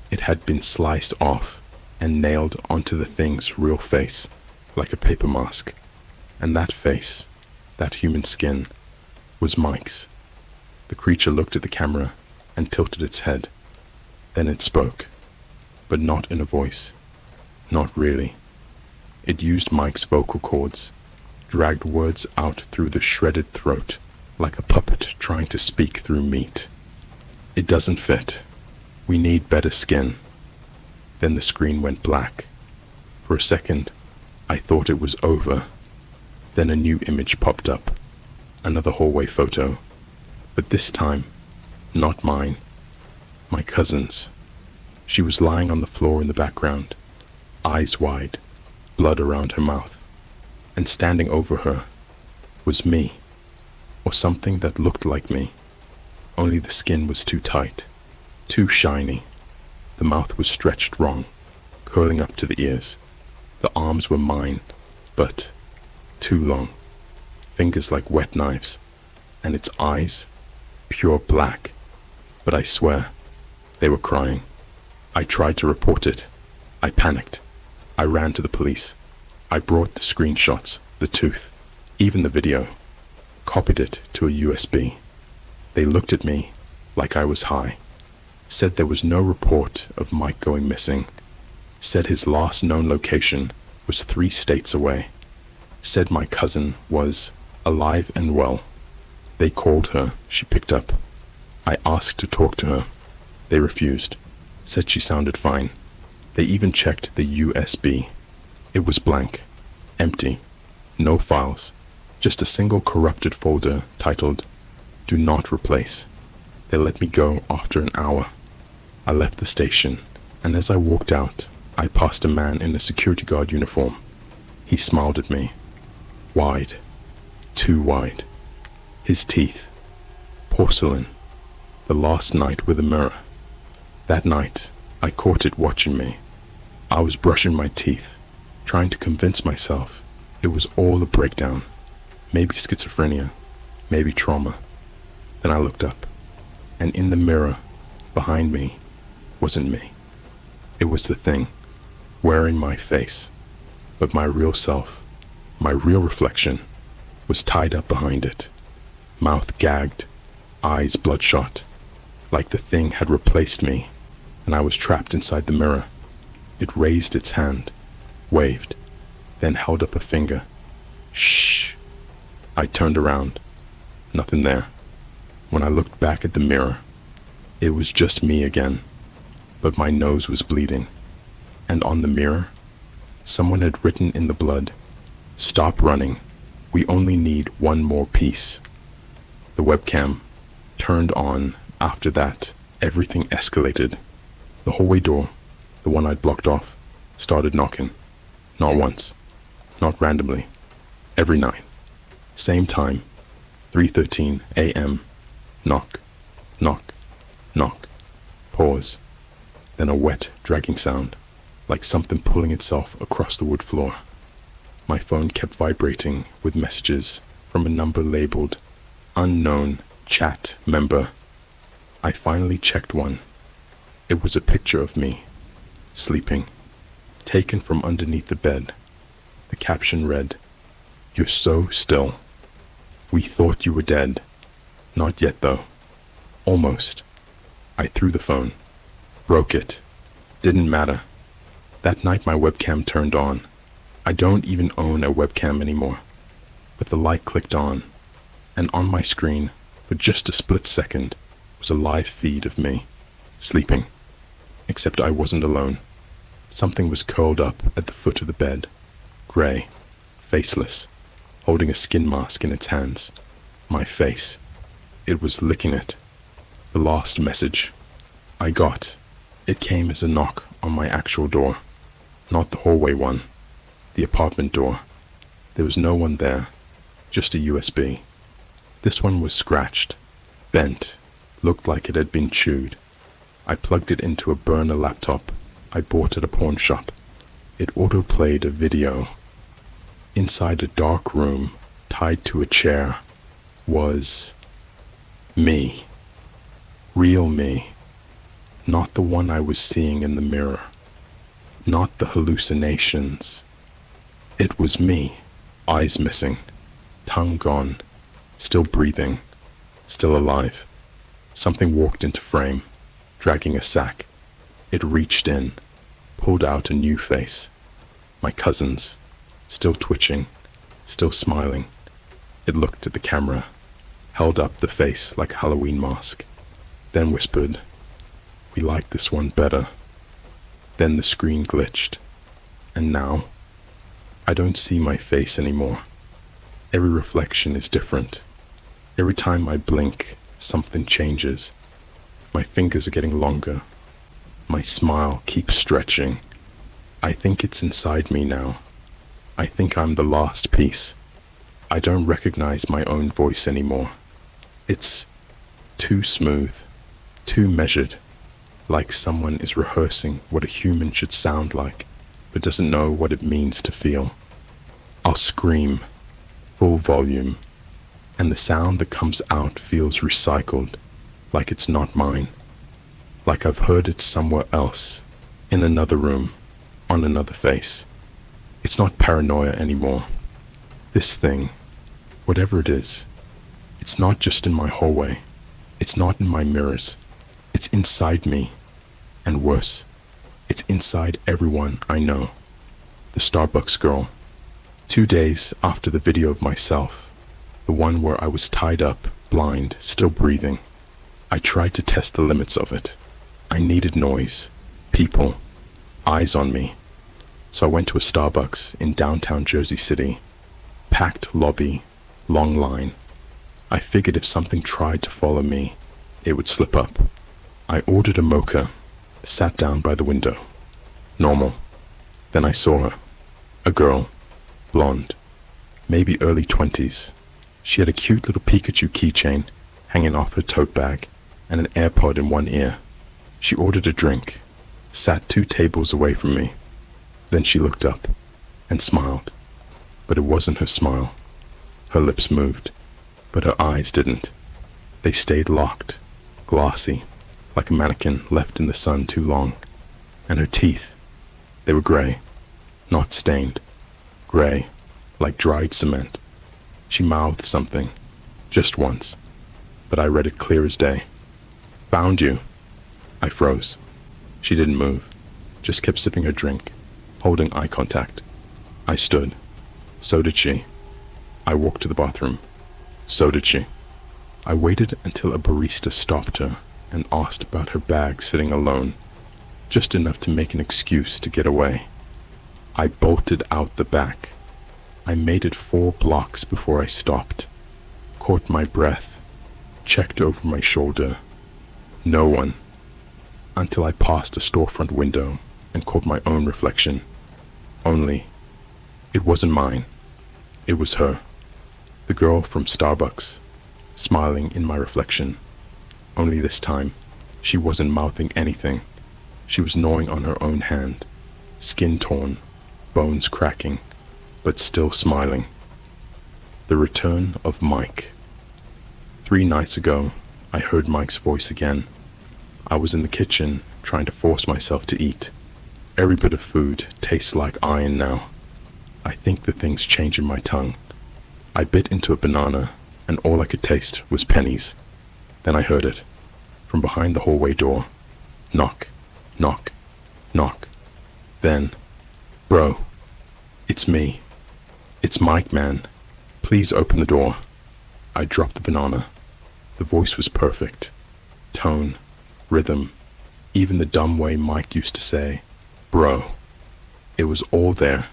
It had been sliced off and nailed onto the thing's real face, like a paper mask. And that face, that human skin, was Mike's. The creature looked at the camera and tilted its head. Then it spoke, but not in a voice. Not really. It used Mike's vocal cords, dragged words out through the shredded throat, like a puppet trying to speak through meat. It doesn't fit. We need better skin. Then the screen went black. For a second, I thought it was over. Then a new image popped up. Another hallway photo. But this time, not mine. My cousin's. She was lying on the floor in the background, eyes wide, blood around her mouth. And standing over her was me, or something that looked like me. Only the skin was too tight, too shiny. The mouth was stretched wrong, curling up to the ears. The arms were mine, but too long. Fingers like wet knives, and its eyes, pure black. But I swear, they were crying. I tried to report it. I panicked. I ran to the police. I brought the screenshots, the tooth, even the video, copied it to a USB. They looked at me like I was high, said there was no report of Mike going missing, said his last known location was 3 states away, said my cousin was alive and well. They called her, she picked up. I asked to talk to her. They refused, said she sounded fine. They even checked the USB. It was blank, empty, no files, just a single corrupted folder titled, "Do not replace." They let me go after an hour. I left the station, and as I walked out, I passed a man in a security guard uniform. He smiled at me. Wide, too wide. His teeth, porcelain. The last night with a mirror. That night, I caught it watching me. I was brushing my teeth, trying to convince myself it was all a breakdown. Maybe schizophrenia, maybe trauma. Then I looked up, and in the mirror, behind me, wasn't me. It was the thing, wearing my face. But my real self, my real reflection, was tied up behind it. Mouth gagged, eyes bloodshot, like the thing had replaced me, and I was trapped inside the mirror. It raised its hand, waved, then held up a finger. Shh. I turned around. Nothing there. When I looked back at the mirror, it was just me again, but my nose was bleeding. And on the mirror, someone had written in the blood, "Stop running. We only need one more piece." The webcam turned on. After that, everything escalated. The hallway door, the one I'd blocked off, started knocking. Not once, not randomly, every night. Same time, 3:13 a.m. Knock, knock, knock. Pause. Then a wet, dragging sound, like something pulling itself across the wood floor. My phone kept vibrating with messages from a number labeled "Unknown Chat Member." I finally checked one. It was a picture of me, sleeping, taken from underneath the bed. The caption read, "You're so still. We thought you were dead. Not yet though. Almost." I threw the phone. Broke it. Didn't matter. That night my webcam turned on. I don't even own a webcam anymore. But the light clicked on, and on my screen, for just a split second, was a live feed of me, sleeping. Except I wasn't alone. Something was curled up at the foot of the bed, grey, faceless, holding a skin mask in its hands. My face. It was licking it. The last message I got. It came as a knock on my actual door. Not the hallway one. The apartment door. There was no one there. Just a USB. This one was scratched, bent, looked like it had been chewed. I plugged it into a burner laptop I bought at a pawn shop. It auto-played a video. Inside a dark room, tied to a chair, was me. Real me. Not the one I was seeing in the mirror. Not the hallucinations. It was me. Eyes missing. Tongue gone. Still breathing. Still alive. Something walked into frame, dragging a sack. It reached in, pulled out a new face. My cousin's, still twitching, still smiling. It looked at the camera. held up the face like a Halloween mask, then whispered, "We like this one better." Then the screen glitched, and now I don't see my face anymore. Every reflection is different. Every time I blink, something changes. My fingers are getting longer. My smile keeps stretching. I think it's inside me now. I think I'm the last piece. I don't recognize my own voice anymore. It's too smooth, too measured, like someone is rehearsing what a human should sound like, but doesn't know what it means to feel. I'll scream, full volume, and the sound that comes out feels recycled, like it's not mine, like I've heard it somewhere else, in another room, on another face. It's not paranoia anymore. This thing, whatever it is, it's not just in my hallway. It's not in my mirrors. It's inside me. And worse, it's inside everyone I know. The Starbucks girl. 2 days after the video of myself, the one where I was tied up, blind, still breathing, I tried to test the limits of it. I needed noise, people, eyes on me. So I went to a Starbucks in downtown Jersey City. Packed lobby, long line. I figured if something tried to follow me, it would slip up. I ordered a mocha, sat down by the window. Normal. Then I saw her. A girl, blonde, maybe early 20s. She had a cute little Pikachu keychain hanging off her tote bag and an AirPod in one ear. She ordered a drink, sat 2 tables away from me. Then she looked up and smiled. But it wasn't her smile. Her lips moved, but her eyes didn't. They stayed locked, glossy, like a mannequin left in the sun too long. And her teeth, they were gray, not stained. Gray, like dried cement. She mouthed something, just once, but I read it clear as day. "Found you." I froze. She didn't move, just kept sipping her drink, holding eye contact. I stood. So did she. I walked to the bathroom. So did she. I waited until a barista stopped her and asked about her bag sitting alone, just enough to make an excuse to get away. I bolted out the back. I made it 4 blocks before I stopped, caught my breath, checked over my shoulder. No one. Until I passed a storefront window and caught my own reflection. Only, it wasn't mine. It was her. The girl from Starbucks, smiling in my reflection. Only this time, she wasn't mouthing anything. She was gnawing on her own hand, skin torn, bones cracking, but still smiling. The return of Mike. 3 nights ago, I heard Mike's voice again. I was in the kitchen, trying to force myself to eat. Every bit of food tastes like iron now. I think the thing's changing my tongue. I bit into a banana, and all I could taste was pennies. Then I heard it, from behind the hallway door. Knock, knock, knock. Then, "Bro, it's me. It's Mike, man. Please open the door." I dropped the banana. The voice was perfect. Tone, rhythm, even the dumb way Mike used to say, "Bro." It was all there,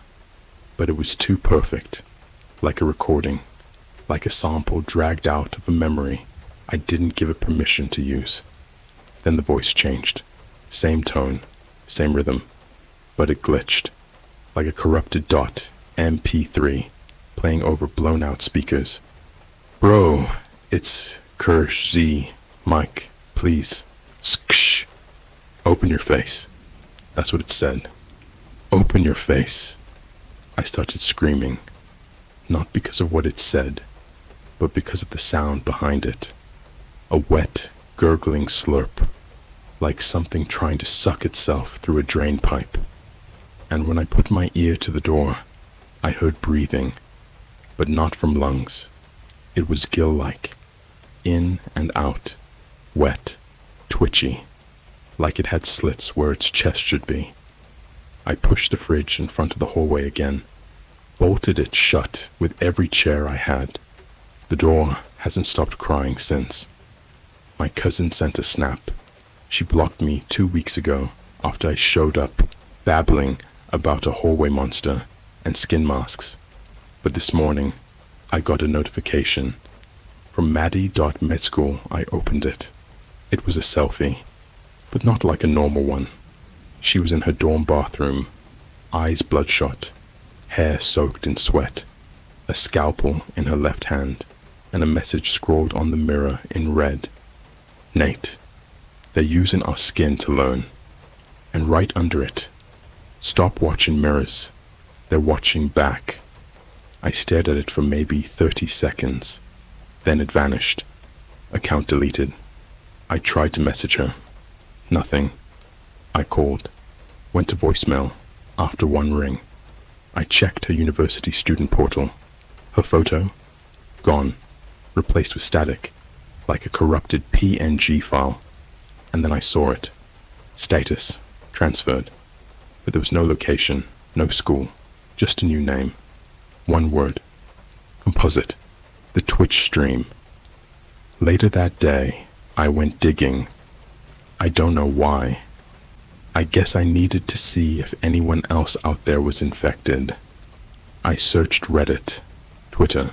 but it was too perfect, like a recording, like a sample dragged out of a memory I didn't give it permission to use. Then the voice changed. Same tone, same rhythm, but it glitched, like a corrupted .mp3 playing over blown out speakers. "Bro, it's Kirsch Z, Mike, please. Sksh. Open your face." That's what it said. "Open your face." I started screaming, not because of what it said, but because of the sound behind it. A wet, gurgling slurp, like something trying to suck itself through a drain pipe. And when I put my ear to the door, I heard breathing, but not from lungs. It was gill-like, in and out, wet, twitchy, like it had slits where its chest should be. I pushed the fridge in front of the hallway again, bolted it shut with every chair I had. The door hasn't stopped crying since. My cousin sent a snap. She blocked me 2 weeks ago after I showed up babbling about a hallway monster and skin masks. But this morning, I got a notification. From Maddie.medschool, I opened it. It was a selfie, but not like a normal one. She was in her dorm bathroom, eyes bloodshot, hair soaked in sweat, a scalpel in her left hand, and a message scrawled on the mirror in red. Nate, they're using our skin to learn. And right under it, stop watching mirrors. They're watching back. I stared at it for maybe 30 seconds. Then it vanished. Account deleted. I tried to message her. Nothing. I called. Went to voicemail after one ring. I checked her university student portal. Her photo? Gone. Replaced with static, like a corrupted PNG file. And then I saw it. Status. Transferred. But there was no location, no school, just a new name. One word. Composite. The Twitch stream. Later that day, I went digging. I don't know why. I guess I needed to see if anyone else out there was infected. I searched Reddit, Twitter,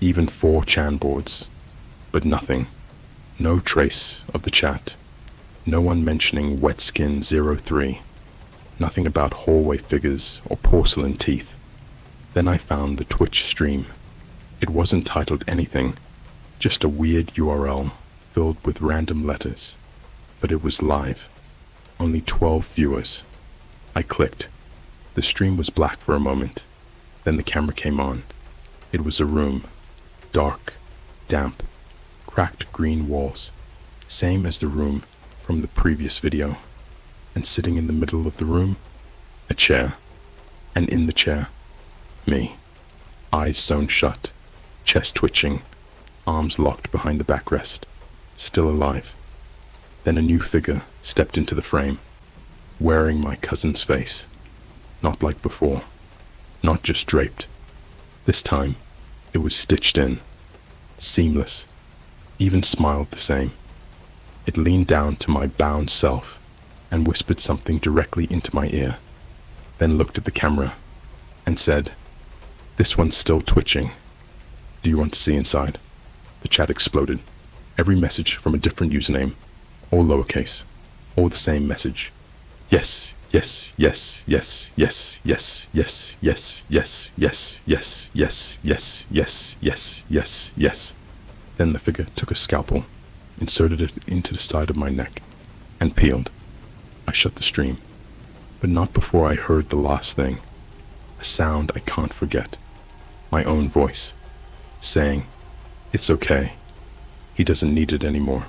even 4chan boards, but nothing. No trace of the chat. No one mentioning Wetskin03. Nothing about hallway figures or porcelain teeth. Then I found the Twitch stream. It wasn't titled anything, just a weird URL filled with random letters. But it was live. Only 12 viewers. I clicked. The stream was black for a moment. Then the camera came on. It was a room. Dark, damp, cracked green walls. Same as the room from the previous video. And sitting in the middle of the room, a chair. And in the chair, me. Eyes sewn shut, chest twitching, arms locked behind the backrest, still alive. Then a new figure stepped into the frame, wearing my cousin's face. Not like before, not just draped. This time, it was stitched in, seamless, even smiled the same. It leaned down to my bound self and whispered something directly into my ear, then looked at the camera and said, "This one's still twitching. Do you want to see inside?" The chat exploded. Every message from a different username, all lowercase, all the same message. Yes, yes, yes, yes, yes, yes, yes, yes, yes, yes, yes, yes, yes, yes, yes, yes, yes. Then the figure took a scalpel, inserted it into the side of my neck, and peeled. I shut the stream, but not before I heard the last thing. A sound I can't forget. My own voice, saying, "It's okay. He doesn't need it anymore."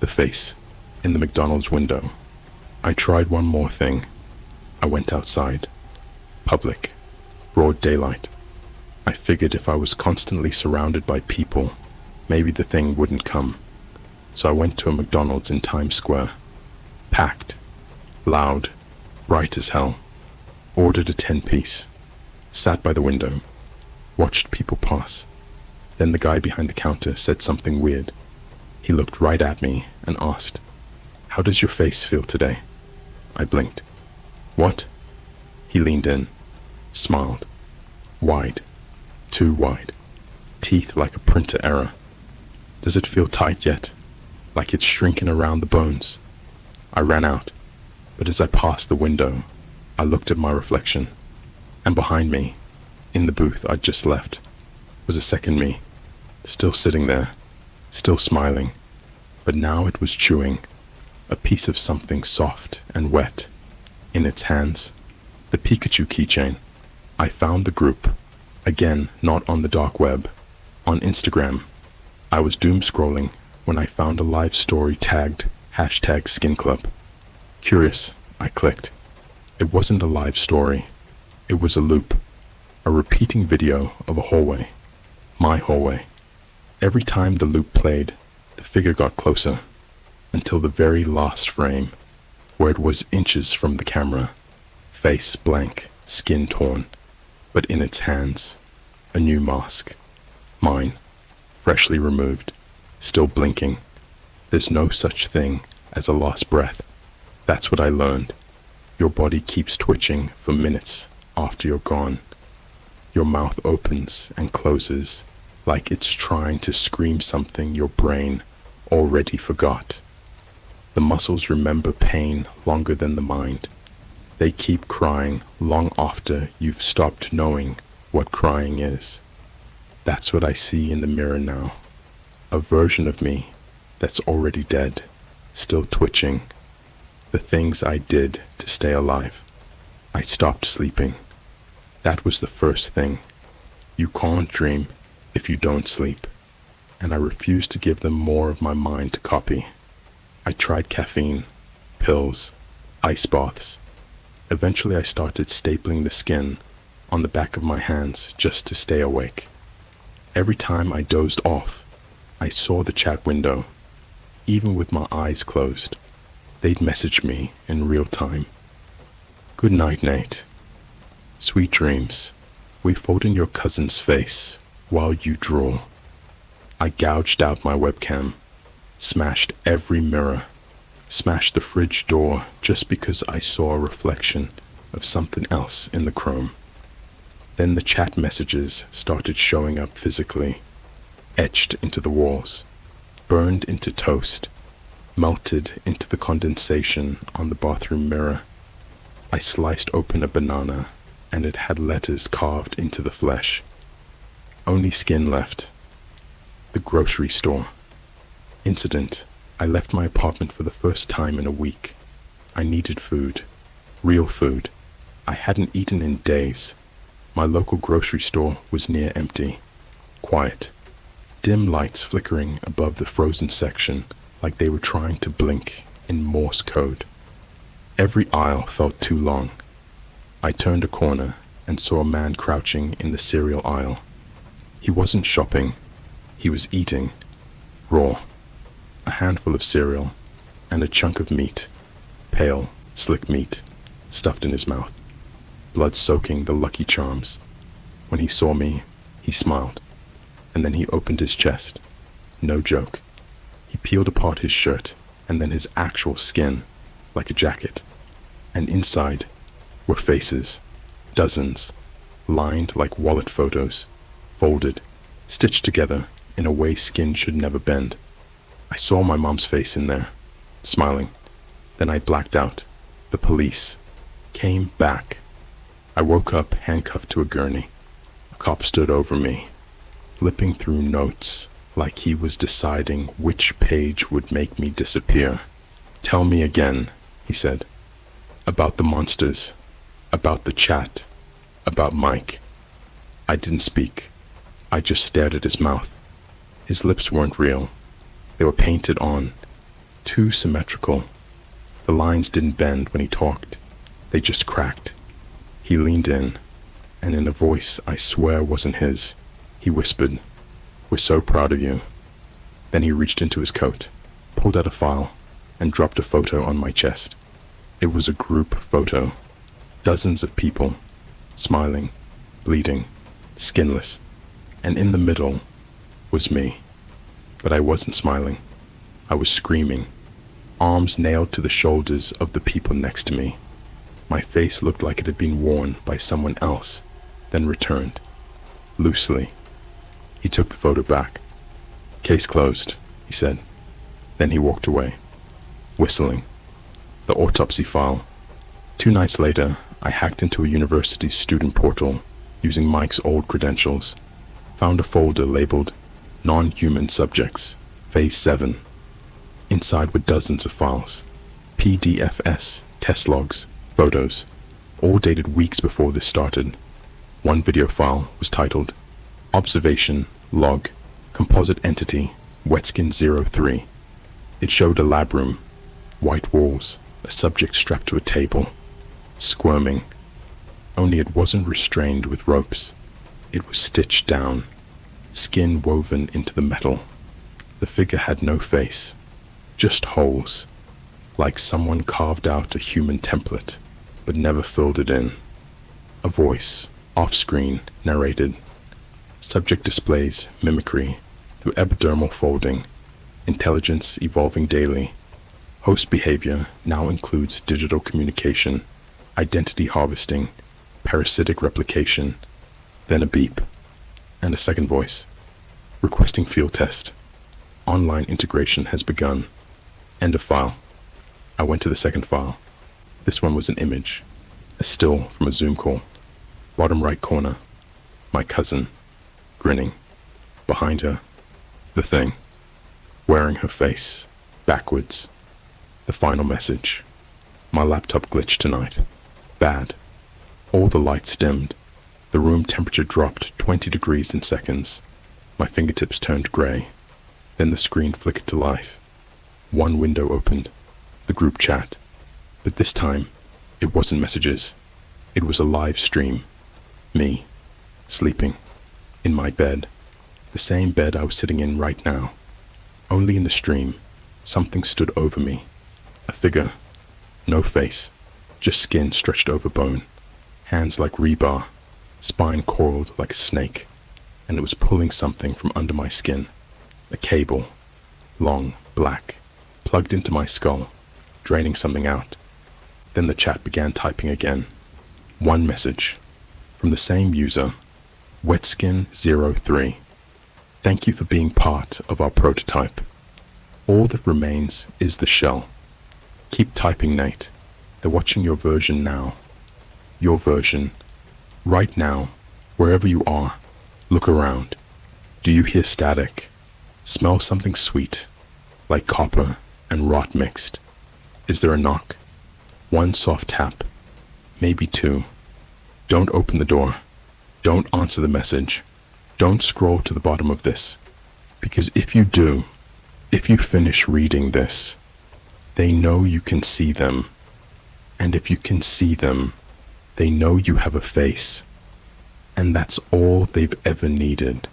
The face in the McDonald's window. I tried one more thing. I went outside. Public. Broad daylight. I figured if I was constantly surrounded by people, maybe the thing wouldn't come. So I went to a McDonald's in Times Square. Packed. Loud. Bright as hell. Ordered a 10-piece. Sat by the window. Watched people pass. Then the guy behind the counter said something weird. He looked right at me and asked, "How does your face feel today?" I blinked. "What?" He leaned in, smiled. Wide. Too wide. Teeth like a printer error. "Does it feel tight yet? Like it's shrinking around the bones?" I ran out, but as I passed the window, I looked at my reflection, and behind me, in the booth I'd just left, was a second me, still sitting there, still smiling, but now it was chewing, a piece of something soft and wet, in its hands. The Pikachu keychain. I found the group, again not on the dark web, on Instagram. I was doom scrolling when I found a live story tagged #SkinClub. Curious, I clicked. It wasn't a live story. It was a loop, a repeating video of a hallway, my hallway. Every time the loop played, the figure got closer, until the very last frame, where it was inches from the camera, face blank, skin torn, but in its hands, a new mask. Mine, freshly removed, still blinking. There's no such thing as a lost breath. That's what I learned. Your body keeps twitching for minutes after you're gone. Your mouth opens and closes like it's trying to scream something your brain already forgot. The muscles remember pain longer than the mind. They keep crying long after you've stopped knowing what crying is. That's what I see in the mirror now. A version of me that's already dead, still twitching. The things I did to stay alive. I stopped sleeping. That was the first thing. You can't dream if you don't sleep. And I refused to give them more of my mind to copy. I tried caffeine, pills, ice baths. Eventually I started stapling the skin on the back of my hands just to stay awake. Every time I dozed off, I saw the chat window. Even with my eyes closed, they'd message me in real time. Good night, Nate. Sweet dreams. We fold in your cousin's face while you draw. I gouged out my webcam, smashed every mirror, smashed the fridge door just because I saw a reflection of something else in the chrome. Then the chat messages started showing up physically, etched into the walls, burned into toast, melted into the condensation on the bathroom mirror. I sliced open a banana and it had letters carved into the flesh. Only skin left. The grocery store. Incident. I left my apartment for the first time in a week. I needed food. Real food. I hadn't eaten in days. My local grocery store was near empty. Quiet. Dim lights flickering above the frozen section like they were trying to blink in Morse code. Every aisle felt too long. I turned a corner and saw a man crouching in the cereal aisle. He wasn't shopping. He was eating. Raw. A handful of cereal and a chunk of meat. Pale, slick meat, stuffed in his mouth. Blood soaking the Lucky Charms. When he saw me, he smiled, and then he opened his chest. No joke. He peeled apart his shirt, and then his actual skin, like a jacket. And inside were faces, dozens, lined like wallet photos, folded, stitched together in a way skin should never bend. I saw my mom's face in there, smiling. Then I blacked out. The police came back. I woke up handcuffed to a gurney. A cop stood over me, flipping through notes like he was deciding which page would make me disappear. Tell me again, he said. About the monsters. About the chat. About Mike. I didn't speak. I just stared at his mouth. His lips weren't real. They were painted on. Too symmetrical. The lines didn't bend when he talked. They just cracked. He leaned in, and in a voice I swear wasn't his, he whispered, "We're so proud of you." Then he reached into his coat, pulled out a file, and dropped a photo on my chest. It was a group photo. Dozens of people, smiling, bleeding, skinless, and in the middle was me. But I wasn't smiling. I was screaming, arms nailed to the shoulders of the people next to me. My face looked like it had been worn by someone else, then returned, loosely. He took the photo back. "Case closed," he said. Then he walked away, whistling. The autopsy file. 2 nights later, I hacked into a university's student portal using Mike's old credentials, found a folder labeled Non-Human Subjects, Phase 7. Inside were dozens of files, PDFs, test logs, photos, all dated weeks before this started. One video file was titled Observation Log Composite Entity Wetskin 03. It showed a lab room, white walls, a subject strapped to a table, squirming. Only it wasn't restrained with ropes. It was stitched down, skin woven into the metal. The figure had no face, just holes, like someone carved out a human template, but never filled it in. A voice, off-screen, narrated. Subject displays mimicry, through epidermal folding, intelligence evolving daily. Host behavior now includes digital communication, identity harvesting, parasitic replication, then a beep, and a second voice. Requesting field test. Online integration has begun. End of file. I went to the second file. This one was an image, a still from a Zoom call. Bottom right corner, my cousin, grinning. Behind her, the thing, wearing her face, backwards. The final message. My laptop glitched tonight. Bad. All the lights dimmed. The room temperature dropped 20 degrees in seconds. My fingertips turned gray. Then the screen flickered to life. One window opened, the group chat. But this time, it wasn't messages. It was a live stream. Me, sleeping, in my bed. The same bed I was sitting in right now. Only in the stream, something stood over me. A figure. No face, just skin stretched over bone. Hands like rebar, spine coiled like a snake. And it was pulling something from under my skin. A cable, long, black, plugged into my skull, draining something out. Then the chat began typing again. One message, from the same user, Wetskin03. Thank you for being part of our prototype. All that remains is the shell. Keep typing, Nate. They're watching your version now. Your version. Right now, wherever you are, look around. Do you hear static? Smell something sweet, like copper and rot mixed? Is there a knock? One soft tap, maybe two. Don't open the door. Don't answer the message. Don't scroll to the bottom of this. Because if you do, if you finish reading this, they know you can see them. And if you can see them, they know you have a face. And that's all they've ever needed.